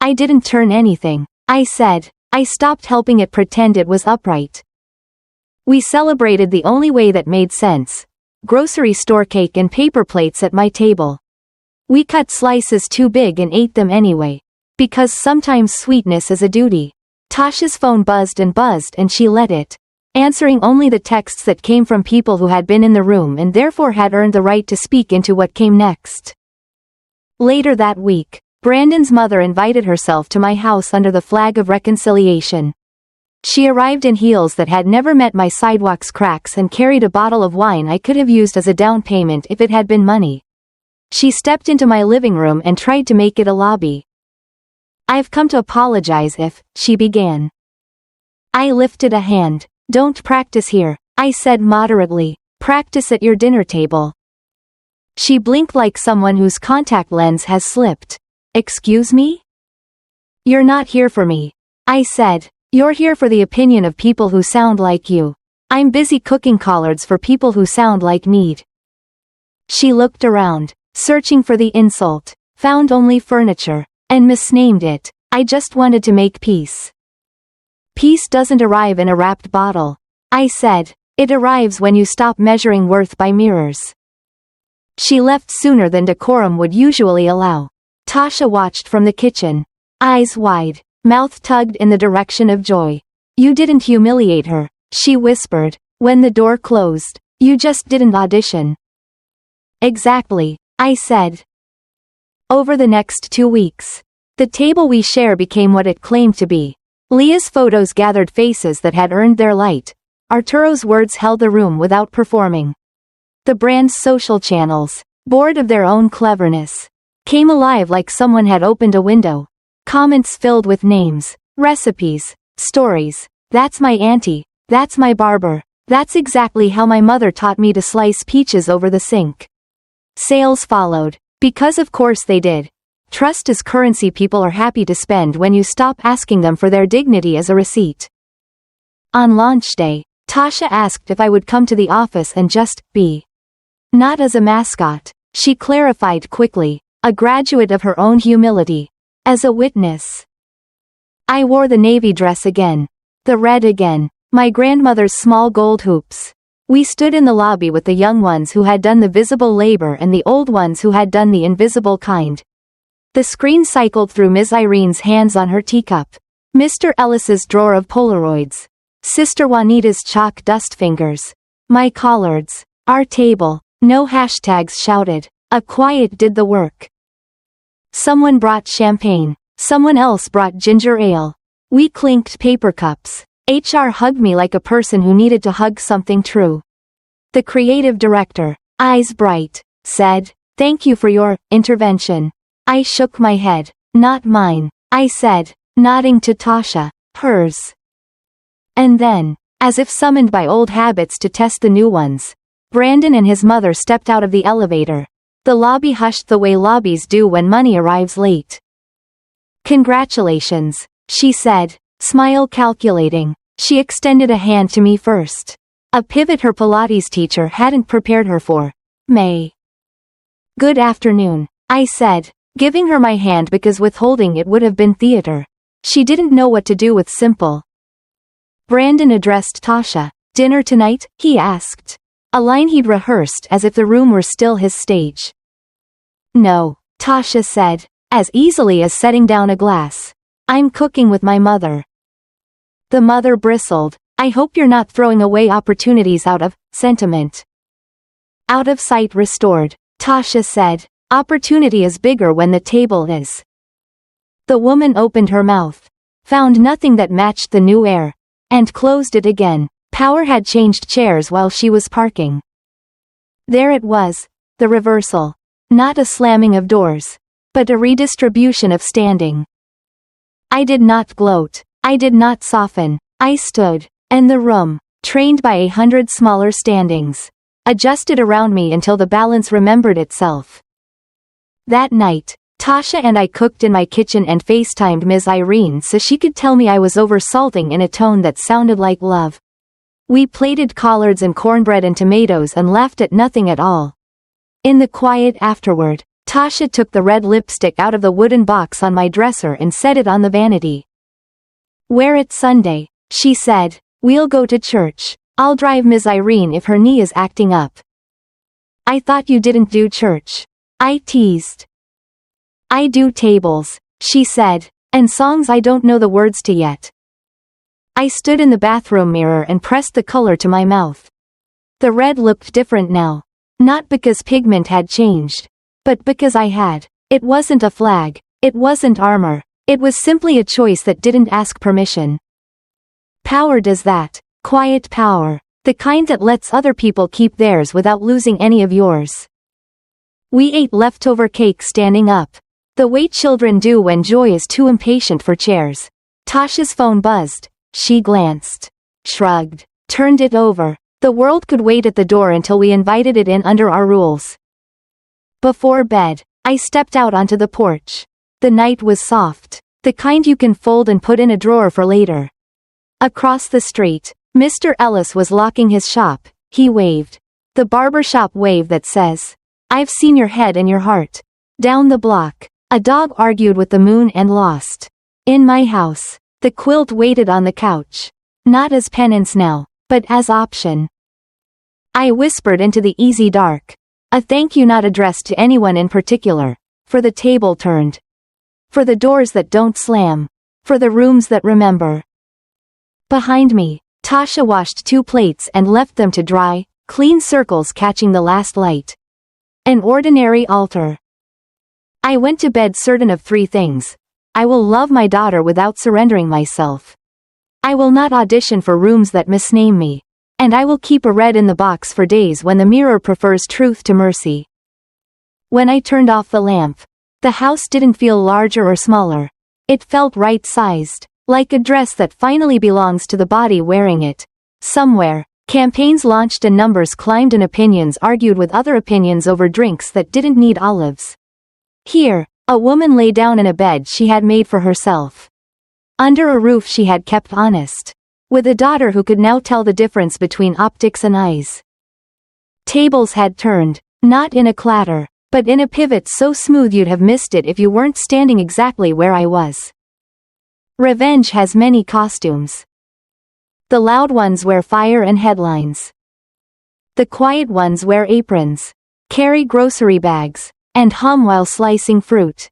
I didn't turn anything, I said. I stopped helping it pretend it was upright. We celebrated the only way that made sense. Grocery store cake and paper plates at my table. We cut slices too big and ate them anyway. Because sometimes sweetness is a duty. Tasha's phone buzzed and she let it. Answering only the texts that came from people who had been in the room and therefore had earned the right to speak into what came next. Later that week, Brandon's mother invited herself to my house under the flag of reconciliation. She arrived in heels that had never met my sidewalk's cracks and carried a bottle of wine I could have used as a down payment if it had been money. She stepped into my living room and tried to make it a lobby. I've come to apologize if, she began. I lifted a hand. Don't practice here, I said moderately. Practice at your dinner table. She blinked like someone whose contact lens has slipped. Excuse me? You're not here for me. I said. You're here for the opinion of people who sound like you. I'm busy cooking collards for people who sound like need. She looked around, searching for the insult, found only furniture, and misnamed it. I just wanted to make peace. Peace doesn't arrive in a wrapped bottle, I said. It arrives when you stop measuring worth by mirrors. She left sooner than decorum would usually allow. Tasha watched from the kitchen, eyes wide, mouth tugged in the direction of joy. You didn't humiliate her, she whispered, when the door closed. You just didn't audition. Exactly, I said. Over the next 2 weeks, the table we share became what it claimed to be. Leah's photos gathered faces that had earned their light. Arturo's words held the room without performing. The brand's social channels, bored of their own cleverness, came alive like someone had opened a window. Comments filled with names, recipes, stories. That's my auntie, that's my barber, that's exactly how my mother taught me to slice peaches over the sink. Sales followed, because of course they did. Trust is currency people are happy to spend when you stop asking them for their dignity as a receipt. On launch day, Tasha asked if I would come to the office and just be. Not as a mascot, she clarified quickly, a graduate of her own humility. As a witness. I wore the navy dress again. The red again. My grandmother's small gold hoops. We stood in the lobby with the young ones who had done the visible labor and the old ones who had done the invisible kind. The screen cycled through Ms. Irene's hands on her teacup. Mr. Ellis's drawer of Polaroids. Sister Juanita's chalk dust fingers. My collards. Our table. No hashtags shouted. A quiet did the work. Someone brought champagne. Someone else brought ginger ale. We clinked paper cups. HR hugged me like a person who needed to hug something true. The creative director, eyes bright, said, "Thank you for your intervention." I shook my head. "Not mine," I said, nodding to Tasha. "Hers." And then, as if summoned by old habits to test the new ones, Brandon and his mother stepped out of the elevator. The lobby hushed the way lobbies do when money arrives late. "Congratulations," she said, smile calculating. She extended a hand to me first. A pivot her Pilates teacher hadn't prepared her for. May. "Good afternoon," I said, giving her my hand because withholding it would have been theater. She didn't know what to do with simple. Brandon addressed Tasha. "Dinner tonight?" he asked. A line he'd rehearsed as if the room were still his stage. "No," Tasha said, as easily as setting down a glass. "I'm cooking with my mother." The mother bristled. "I hope you're not throwing away opportunities out of sentiment." "Out of sight restored," Tasha said. "Opportunity is bigger when the table is." The woman opened her mouth, found nothing that matched the new air, and closed it again. Power had changed chairs while she was parking. There it was, the reversal. Not a slamming of doors, but a redistribution of standing. I did not gloat. I did not soften. I stood, and the room, trained by 100 smaller standings, adjusted around me until the balance remembered itself. That night, Tasha and I cooked in my kitchen and FaceTimed Ms. Irene so she could tell me I was oversalting in a tone that sounded like love. We plated collards and cornbread and tomatoes and laughed at nothing at all. In the quiet afterward, Tasha took the red lipstick out of the wooden box on my dresser and set it on the vanity. "Wear it Sunday," she said. "We'll go to church. I'll drive Ms. Irene if her knee is acting up." "I thought you didn't do church," I teased. "I do tables," she said, "and songs I don't know the words to yet." I stood in the bathroom mirror and pressed the color to my mouth. The red looked different now. Not because pigment had changed, but because I had. It wasn't a flag. It wasn't armor. It was simply a choice that didn't ask permission. Power does that. Quiet power. The kind that lets other people keep theirs without losing any of yours. We ate leftover cake standing up. The way children do when joy is too impatient for chairs. Tasha's phone buzzed. She glanced, shrugged, turned it over. The world could wait at the door until we invited it in under our rules. Before bed, I stepped out onto the porch. The night was soft. The kind you can fold and put in a drawer for later. Across the street, Mr. Ellis was locking his shop. He waved. The barbershop wave that says, "I've seen your head and your heart." Down the block, a dog argued with the moon and lost. In my house, the quilt waited on the couch. Not as penance now, but as option. I whispered into the easy dark. A thank you not addressed to anyone in particular. For the table turned. For the doors that don't slam. For the rooms that remember. Behind me, Tasha washed 2 plates and left them to dry, clean circles catching the last light. An ordinary altar. I went to bed certain of 3 things. I will love my daughter without surrendering myself. I will not audition for rooms that misname me. And I will keep a red in the box for days when the mirror prefers truth to mercy. When I turned off the lamp, the house didn't feel larger or smaller. It felt right-sized, like a dress that finally belongs to the body wearing it. Somewhere, campaigns launched and numbers climbed and opinions argued with other opinions over drinks that didn't need olives. Here, a woman lay down in a bed she had made for herself. Under a roof she had kept honest. With a daughter who could now tell the difference between optics and eyes. Tables had turned, not in a clatter, but in a pivot so smooth you'd have missed it if you weren't standing exactly where I was. Revenge has many costumes. The loud ones wear fire and headlines. The quiet ones wear aprons, carry grocery bags, and hum while slicing fruit.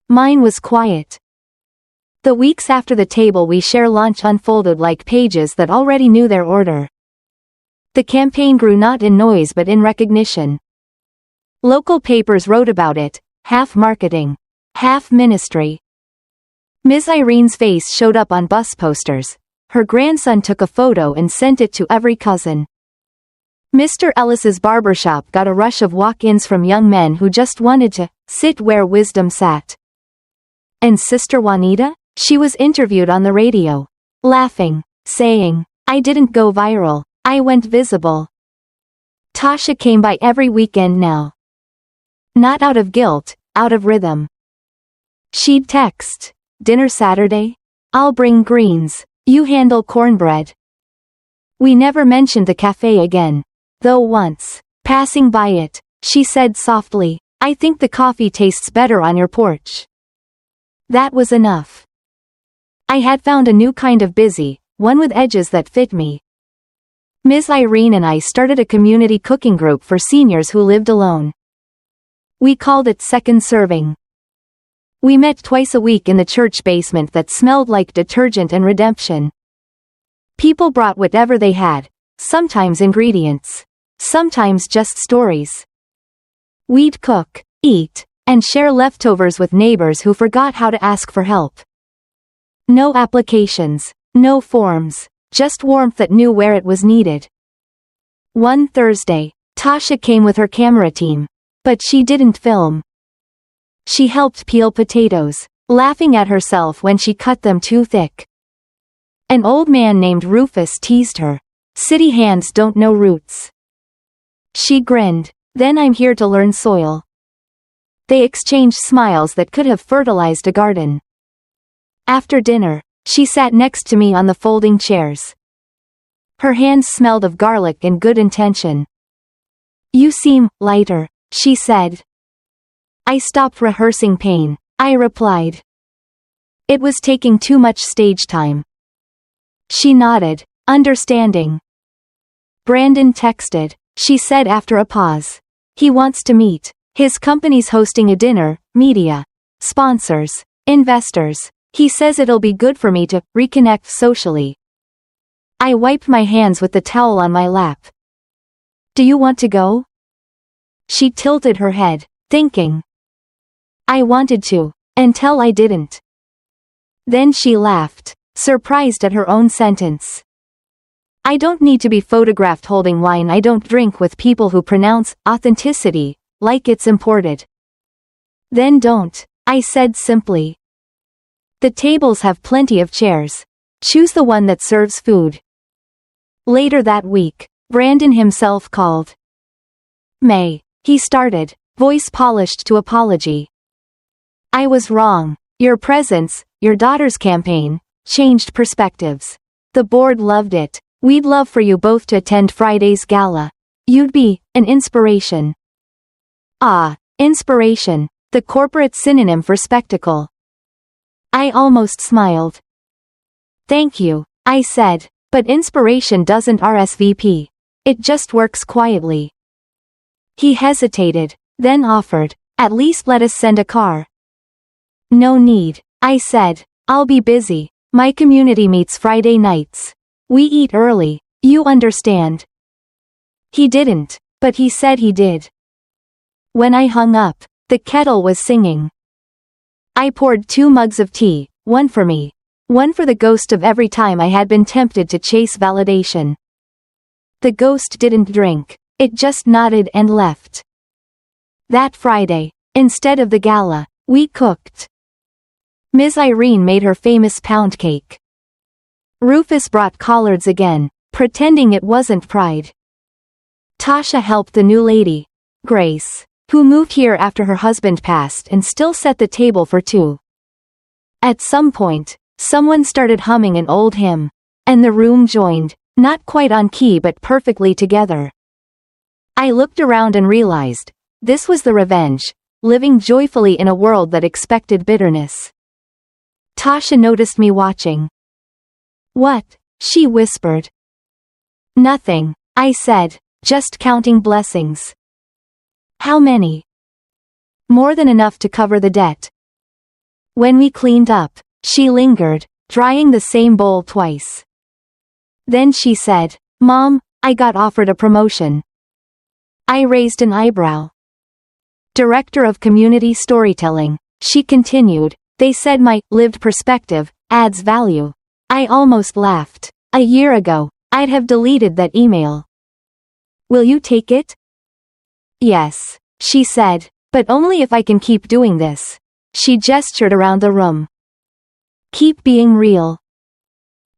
Mine was quiet. The weeks after the table we share lunch unfolded like pages that already knew their order. The campaign grew not in noise but in recognition. Local papers wrote about it, half marketing, half ministry. Ms. Irene's face showed up on bus posters. Her grandson took a photo and sent it to every cousin. Mr. Ellis's barbershop got a rush of walk-ins from young men who just wanted to sit where wisdom sat. And Sister Juanita? She was interviewed on the radio, laughing, saying, "I didn't go viral, I went visible." Tasha came by every weekend now. Not out of guilt, out of rhythm. She'd text, "Dinner Saturday? I'll bring greens, you handle cornbread." We never mentioned the cafe again, though once, passing by it, she said softly, "I think the coffee tastes better on your porch." That was enough. I had found a new kind of busy, one with edges that fit me. Ms. Irene and I started a community cooking group for seniors who lived alone. We called it Second Serving. We met twice a week in the church basement that smelled like detergent and redemption. People brought whatever they had, sometimes ingredients, sometimes just stories. We'd cook, eat, and share leftovers with neighbors who forgot how to ask for help. No applications, no forms, just warmth that knew where it was needed. One Thursday, Tasha came with her camera team, but she didn't film. She helped peel potatoes, laughing at herself when she cut them too thick. An old man named Rufus teased her, "City hands don't know roots." She grinned, "Then I'm here to learn soil." They exchanged smiles that could have fertilized a garden. After dinner, she sat next to me on the folding chairs. Her hands smelled of garlic and good intention. "You seem lighter," she said. I stopped rehearsing pain, I replied. It was taking too much stage time. She nodded, understanding. "Brandon texted," she said after a pause. "He wants to meet. His company's hosting a dinner, media, sponsors, investors. He says it'll be good for me to reconnect socially." I wiped my hands with the towel on my lap. "Do you want to go?" She tilted her head, thinking. I wanted to, until I didn't. Then she laughed, surprised at her own sentence. "I don't need to be photographed holding wine I don't drink with people who pronounce authenticity like it's imported." "Then don't," I said simply. "The tables have plenty of chairs. Choose the one that serves food." Later that week, Brandon himself called. "May," he started, voice polished to apology. I was wrong. Your presence, your daughter's campaign, changed perspectives. The board loved it. We'd love for you both to attend Friday's gala. You'd be an inspiration. Ah, inspiration, the corporate synonym for spectacle. I almost smiled. Thank you, I said, but inspiration doesn't RSVP. It just works quietly. He hesitated, then offered, at least let us send a car. No need, I said, I'll be busy. My community meets Friday nights. We eat early, you understand. He didn't, but he said he did. When I hung up, the kettle was singing. I poured 2 mugs of tea, one for me, one for the ghost of every time I had been tempted to chase validation. The ghost didn't drink, it just nodded and left. That Friday, instead of the gala, we cooked. Ms. Irene made her famous pound cake. Rufus brought collards again, pretending it wasn't pride. Tasha helped the new lady, Grace, who moved here after her husband passed and still set the table for 2. At some point, someone started humming an old hymn, and the room joined, not quite on key but perfectly together. I looked around and realized, this was the revenge, living joyfully in a world that expected bitterness. Tasha noticed me watching. What? She whispered. Nothing, I said, just counting blessings. How many? More than enough to cover the debt. When we cleaned up, she lingered, drying the same bowl twice. Then she said, Mom, I got offered a promotion. I raised an eyebrow. Director of Community Storytelling, she continued, they said my lived perspective adds value. I almost laughed. A year ago, I'd have deleted that email. Will you take it? Yes, she said, but only if I can keep doing this. She gestured around the room. Keep being real.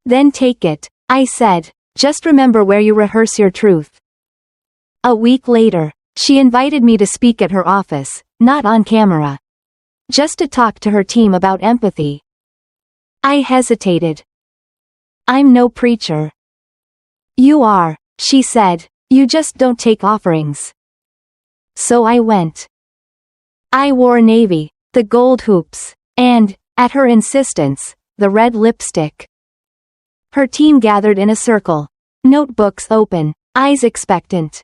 Then take it, I said, just remember where you rehearse your truth. A week later, she invited me to speak at her office, not on camera. Just to talk to her team about empathy. I hesitated. I'm no preacher. You are, she said, you just don't take offerings. So I went. I wore navy, the gold hoops, and, at her insistence, the red lipstick. Her team gathered in a circle, notebooks open, eyes expectant.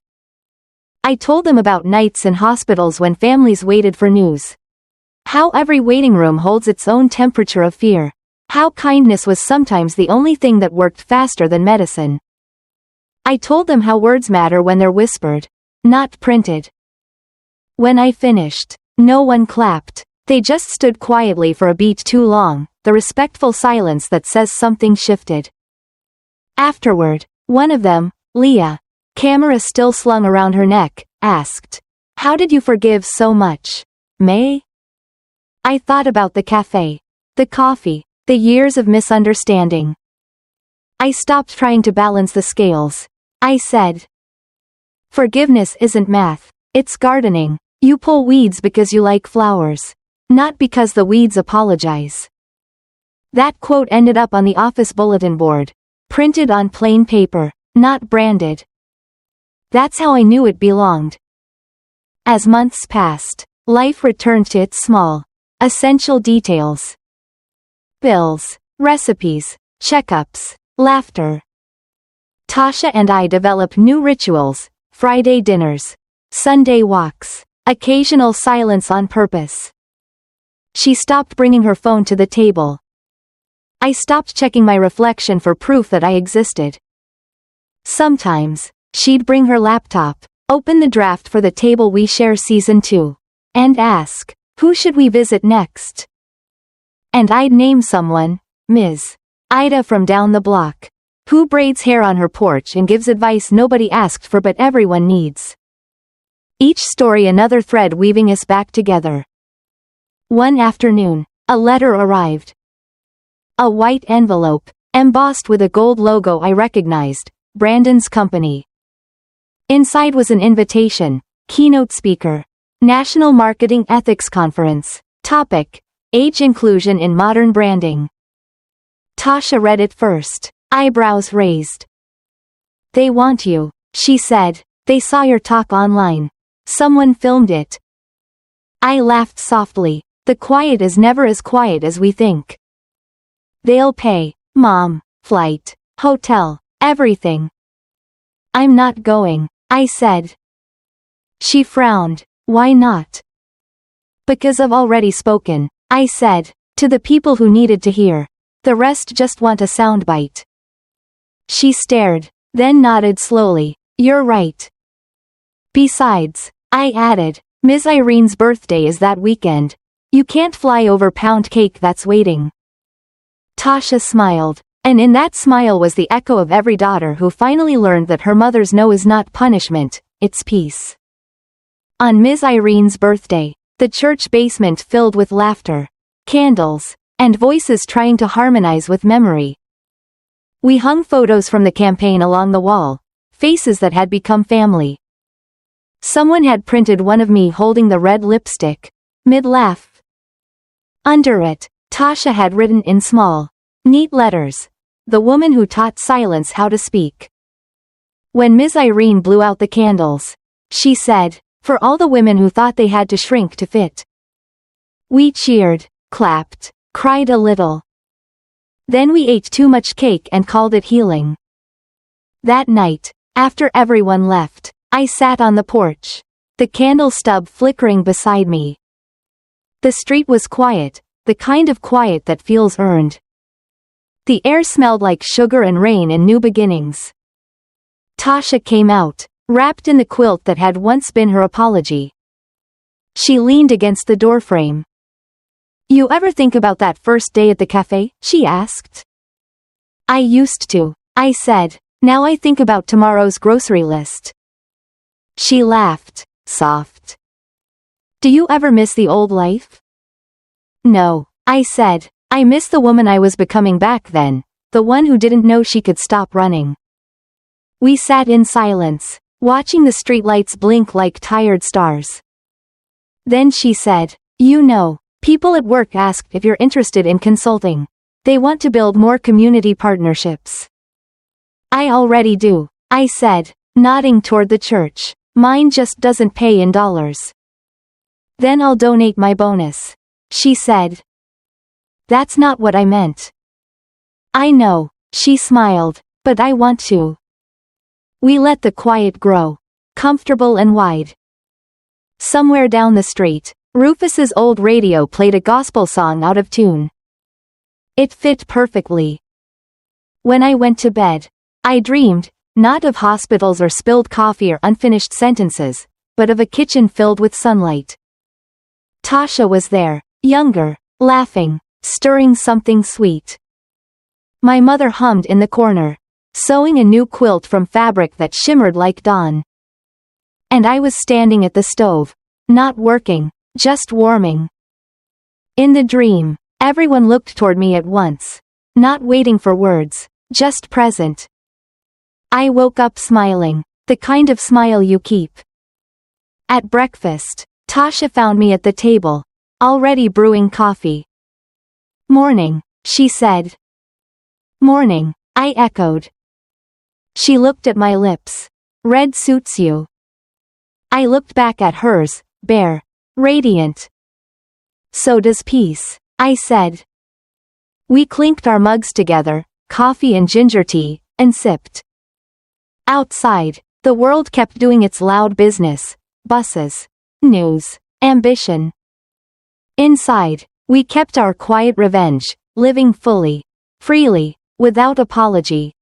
I told them about nights in hospitals when families waited for news. How every waiting room holds its own temperature of fear. How kindness was sometimes the only thing that worked faster than medicine. I told them how words matter when they're whispered, not printed. When I finished, no one clapped. They just stood quietly for a beat too long, the respectful silence that says something shifted. Afterward, one of them, Leah, camera still slung around her neck, asked, How did you forgive so much, May? I thought about the cafe, the coffee, the years of misunderstanding. I stopped trying to balance the scales. I said, forgiveness isn't math, it's gardening. You pull weeds because you like flowers, not because the weeds apologize. That quote ended up on the office bulletin board, printed on plain paper, not branded. That's how I knew it belonged. As months passed, life returned to its small, essential details. Bills, recipes, checkups, laughter. Tasha and I developed new rituals, Friday dinners, Sunday walks, occasional silence on purpose. She stopped bringing her phone to the table. I stopped checking my reflection for proof that I existed. Sometimes, she'd bring her laptop, open the draft for the Table We Share Season 2, and ask, who should we visit next? And I'd name someone, Ms. Ida from down the block, who braids hair on her porch and gives advice nobody asked for but everyone needs. Each story another thread weaving us back together. One afternoon, a letter arrived. A white envelope, embossed with a gold logo I recognized, Brandon's company. Inside was an invitation, keynote speaker, National Marketing Ethics Conference, Topic: Age inclusion in modern branding. Tasha read it first, eyebrows raised. They want you, she said. They saw your talk online. Someone filmed it. I laughed softly. The quiet is never as quiet as we think. They'll pay, Mom, flight, hotel, everything. I'm not going, I said. She frowned. Why not? Because I've already spoken, I said, to the people who needed to hear. The rest just want a soundbite. She stared, then nodded slowly. You're right. Besides, I added, Ms. Irene's birthday is that weekend. You can't fly over pound cake that's waiting. Tasha smiled, and in that smile was the echo of every daughter who finally learned that her mother's no is not punishment, it's peace. On Ms. Irene's birthday, the church basement filled with laughter, candles, and voices trying to harmonize with memory. We hung photos from the campaign along the wall, faces that had become family. Someone had printed one of me holding the red lipstick, mid-laugh. Under it, Tasha had written in small, neat letters, the woman who taught silence how to speak. When Ms. Irene blew out the candles, she said, for all the women who thought they had to shrink to fit. We cheered, clapped, cried a little. Then we ate too much cake and called it healing. That night, after everyone left, I sat on the porch, the candle stub flickering beside me. The street was quiet, the kind of quiet that feels earned. The air smelled like sugar and rain and new beginnings. Tasha came out, wrapped in the quilt that had once been her apology. She leaned against the doorframe. You ever think about that first day at the cafe? She asked. I used to, I said. Now I think about tomorrow's grocery list. She laughed, soft. Do you ever miss the old life? No, I said. I miss the woman I was becoming back then, the one who didn't know she could stop running. We sat in silence, watching the streetlights blink like tired stars. Then she said, you know, people at work asked if you're interested in consulting. They want to build more community partnerships. I already do, I said, nodding toward the church. Mine just doesn't pay in dollars. Then I'll donate my bonus, she said. That's not what I meant. I know, she smiled, but I want to. We let the quiet grow, comfortable and wide. Somewhere down the street, Rufus's old radio played a gospel song out of tune. It fit perfectly. When I went to bed, I dreamed, not of hospitals or spilled coffee or unfinished sentences, but of a kitchen filled with sunlight. Tasha was there, younger, laughing, stirring something sweet. My mother hummed in the corner, sewing a new quilt from fabric that shimmered like dawn. And I was standing at the stove, not working, just warming. In the dream, everyone looked toward me at once, not waiting for words, just present. I woke up smiling, the kind of smile you keep. At breakfast, Tasha found me at the table, already brewing coffee. Morning, she said. Morning, I echoed. She looked at my lips. Red suits you. I looked back at hers, bare, radiant. So does peace, I said. We clinked our mugs together, coffee and ginger tea, and sipped. Outside, the world kept doing its loud business, buses, news, ambition. Inside, we kept our quiet revenge, living fully, freely, without apology.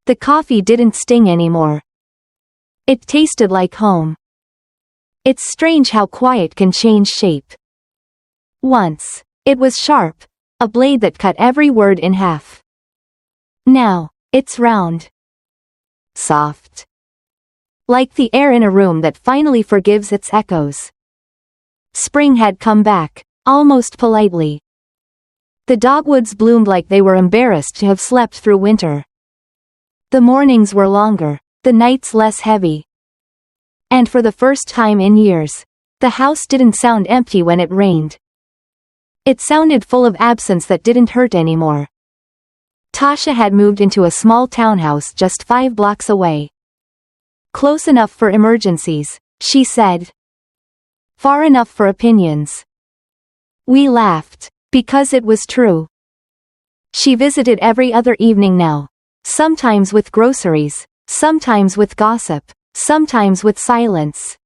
The coffee didn't sting anymore. It tasted like home. It's strange how quiet can change shape. Once, it was sharp, a blade that cut every word in half. Now, it's round. Soft. Like the air in a room that finally forgives its echoes. Spring had come back, almost politely. The dogwoods bloomed like they were embarrassed to have slept through winter. The mornings were longer, the nights less heavy. And for the first time in years, the house didn't sound empty when it rained. It sounded full of absence that didn't hurt anymore. Tasha had moved into a small townhouse just 5 blocks away. Close enough for emergencies, she said. Far enough for opinions. We laughed, because it was true. She visited every other evening now. Sometimes with groceries, sometimes with gossip, sometimes with silence.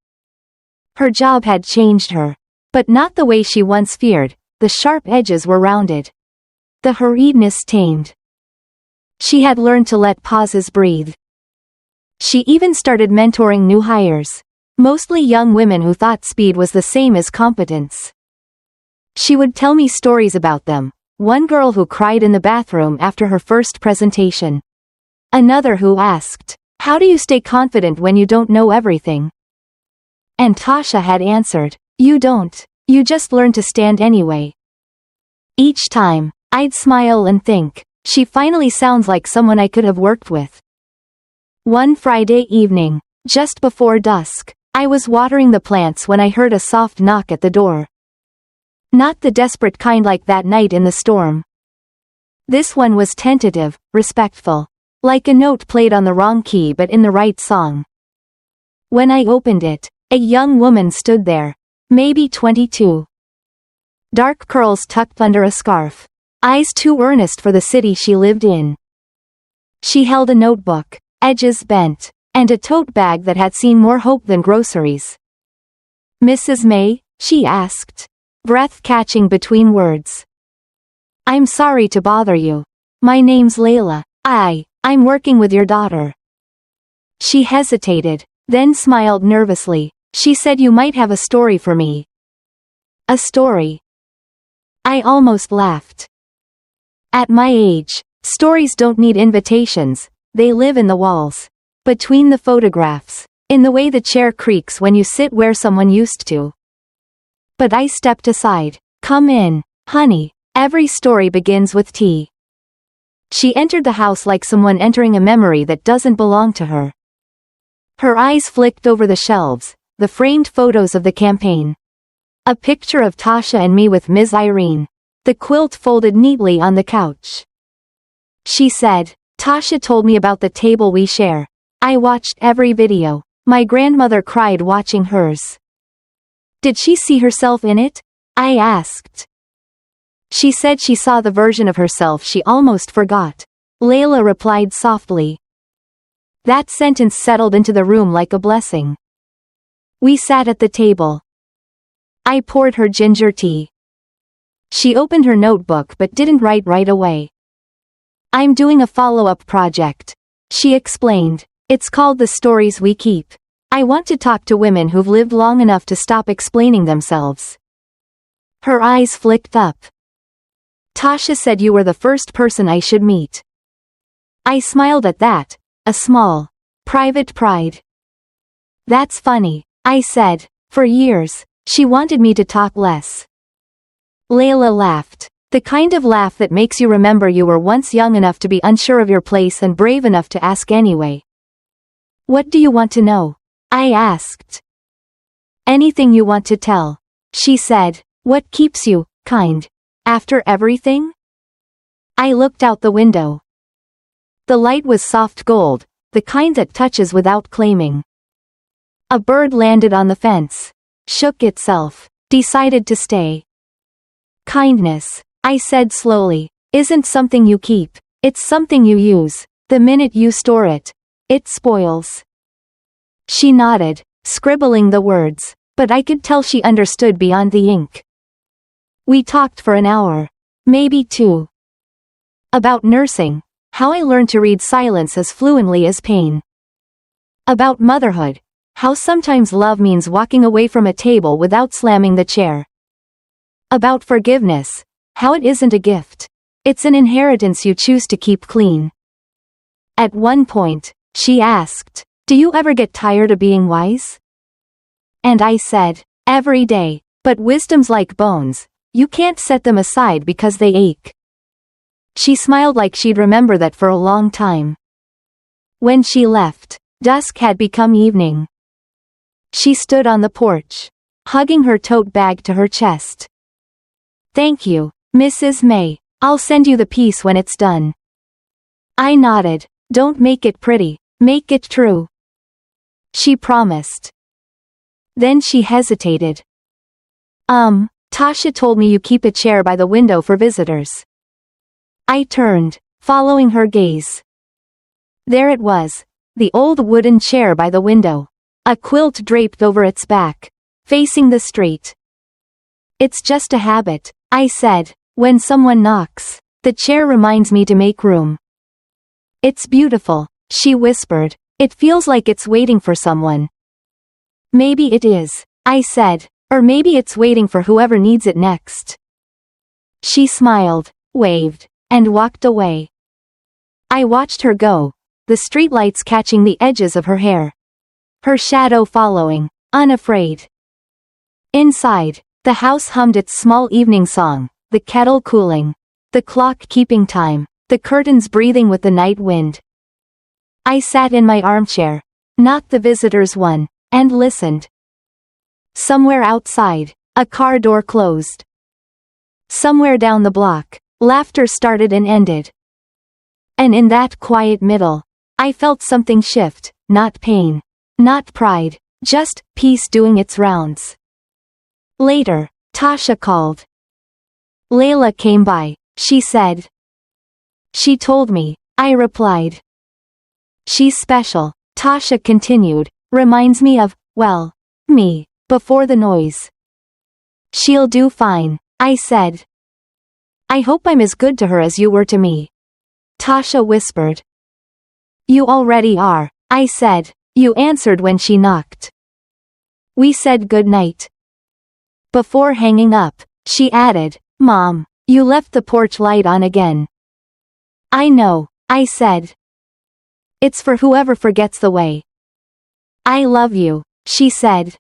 Her job had changed her. But not the way she once feared. The sharp edges were rounded. The hurriedness tamed. She had learned to let pauses breathe. She even started mentoring new hires. Mostly young women who thought speed was the same as competence. She would tell me stories about them. One girl who cried in the bathroom after her first presentation. Another who asked, "How do you stay confident when you don't know everything?" And Tasha had answered, "You don't. You just learn to stand anyway." Each time, I'd smile and think, she finally sounds like someone I could have worked with. One Friday evening, just before dusk, I was watering the plants when I heard a soft knock at the door. Not the desperate kind like that night in the storm. This one was tentative, respectful. Like a note played on the wrong key but in the right song. When I opened it, a young woman stood there. Maybe 22. Dark curls tucked under a scarf. Eyes too earnest for the city she lived in. She held a notebook, edges bent, and a tote bag that had seen more hope than groceries. "Mrs. May?" she asked, breath catching between words. "I'm sorry to bother you. My name's Layla. I'm working with your daughter." She hesitated, then smiled nervously. "She said you might have a story for me." "A story?" I almost laughed. At my age, stories don't need invitations, they live in the walls. Between the photographs. In the way the chair creaks when you sit where someone used to. But I stepped aside. "Come in, honey. Every story begins with tea." She entered the house like someone entering a memory that doesn't belong to her. Her eyes flicked over the shelves, the framed photos of the campaign. A picture of Tasha and me with Ms. Irene. The quilt folded neatly on the couch. She said, "Tasha told me about the table we share. I watched every video. My grandmother cried watching hers." "Did she see herself in it?" I asked. She said she saw the version of herself she almost forgot. Layla replied softly. That sentence settled into the room like a blessing. We sat at the table. I poured her ginger tea. She opened her notebook but didn't write right away. "I'm doing a follow-up project," she explained. "It's called The Stories We Keep. I want to talk to women who've lived long enough to stop explaining themselves." Her eyes flicked up. "Tasha said you were the first person I should meet." I smiled at that, a small, private pride. "That's funny," I said. "For years, she wanted me to talk less." Layla laughed. The kind of laugh that makes you remember you were once young enough to be unsure of your place and brave enough to ask anyway. "What do you want to know?" I asked. "Anything you want to tell," she said. "What keeps you, kind? After everything?" I looked out the window. The light was soft gold, the kind that touches without claiming. A bird landed on the fence, shook itself, decided to stay. "Kindness," I said slowly, "isn't something you keep, it's something you use. The minute you store it, it spoils." She nodded, scribbling the words, but I could tell she understood beyond the ink. We talked for an hour. Maybe 2. About nursing, how I learned to read silence as fluently as pain. About motherhood, how sometimes love means walking away from a table without slamming the chair. About forgiveness, how it isn't a gift. It's an inheritance you choose to keep clean. At one point, she asked, "Do you ever get tired of being wise?" And I said, "Every day, but wisdom's like bones. You can't set them aside because they ache." She smiled like she'd remember that for a long time. When she left, dusk had become evening. She stood on the porch, hugging her tote bag to her chest. Thank you, Mrs. May. I'll send you the piece when it's done. I nodded. Don't make it pretty, make it true. She promised. Then she hesitated. Tasha told me you keep a chair by the window for visitors. I turned, following her gaze. There it was, the old wooden chair by the window. A quilt draped over its back, facing the street. It's just a habit, I said. When someone knocks, the chair reminds me to make room. It's beautiful, she whispered. It feels like it's waiting for someone. Maybe it is, I said, or maybe it's waiting for whoever needs it next. She smiled, waved, and walked away. I watched her go, the streetlights catching the edges of her hair. Her shadow following, unafraid. Inside, the house hummed its small evening song, the kettle cooling, the clock keeping time, the curtains breathing with the night wind. I sat in my armchair, not the visitor's one, and listened. Somewhere outside, a car door closed. Somewhere down the block, laughter started and ended. And in that quiet middle, I felt something shift, not pain, not pride, just peace doing its rounds. Later, Tasha called. Layla came by, she said. She told me, I replied. She's special, Tasha continued, reminds me of, well, me, before the noise. She'll do fine, I said. I hope I'm as good to her as you were to me. Tasha whispered. You already are, I said. You answered when she knocked. We said good night. Before hanging up, she added, Mom, you left the porch light on again. I know, I said. It's for whoever forgets the way. I love you, she said.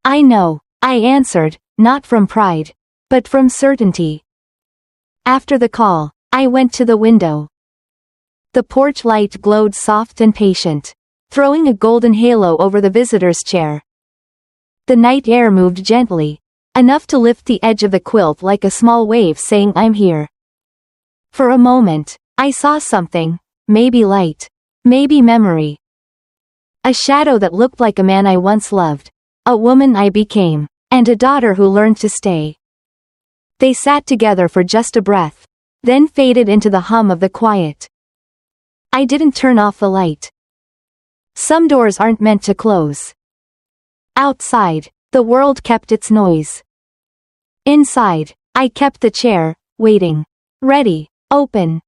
I know, I answered, not from pride, but from certainty. After the call, I went to the window. The porch light glowed soft and patient, throwing a golden halo over the visitor's chair. The night air moved gently, enough to lift the edge of the quilt like a small wave saying I'm here. For a moment, I saw something, maybe light, maybe memory. A shadow that looked like a man I once loved, a woman I became, and a daughter who learned to stay. They sat together for just a breath, then faded into the hum of the quiet. I didn't turn off the light. Some doors aren't meant to close. Outside, the world kept its noise. Inside, I kept the chair, waiting. Ready, open,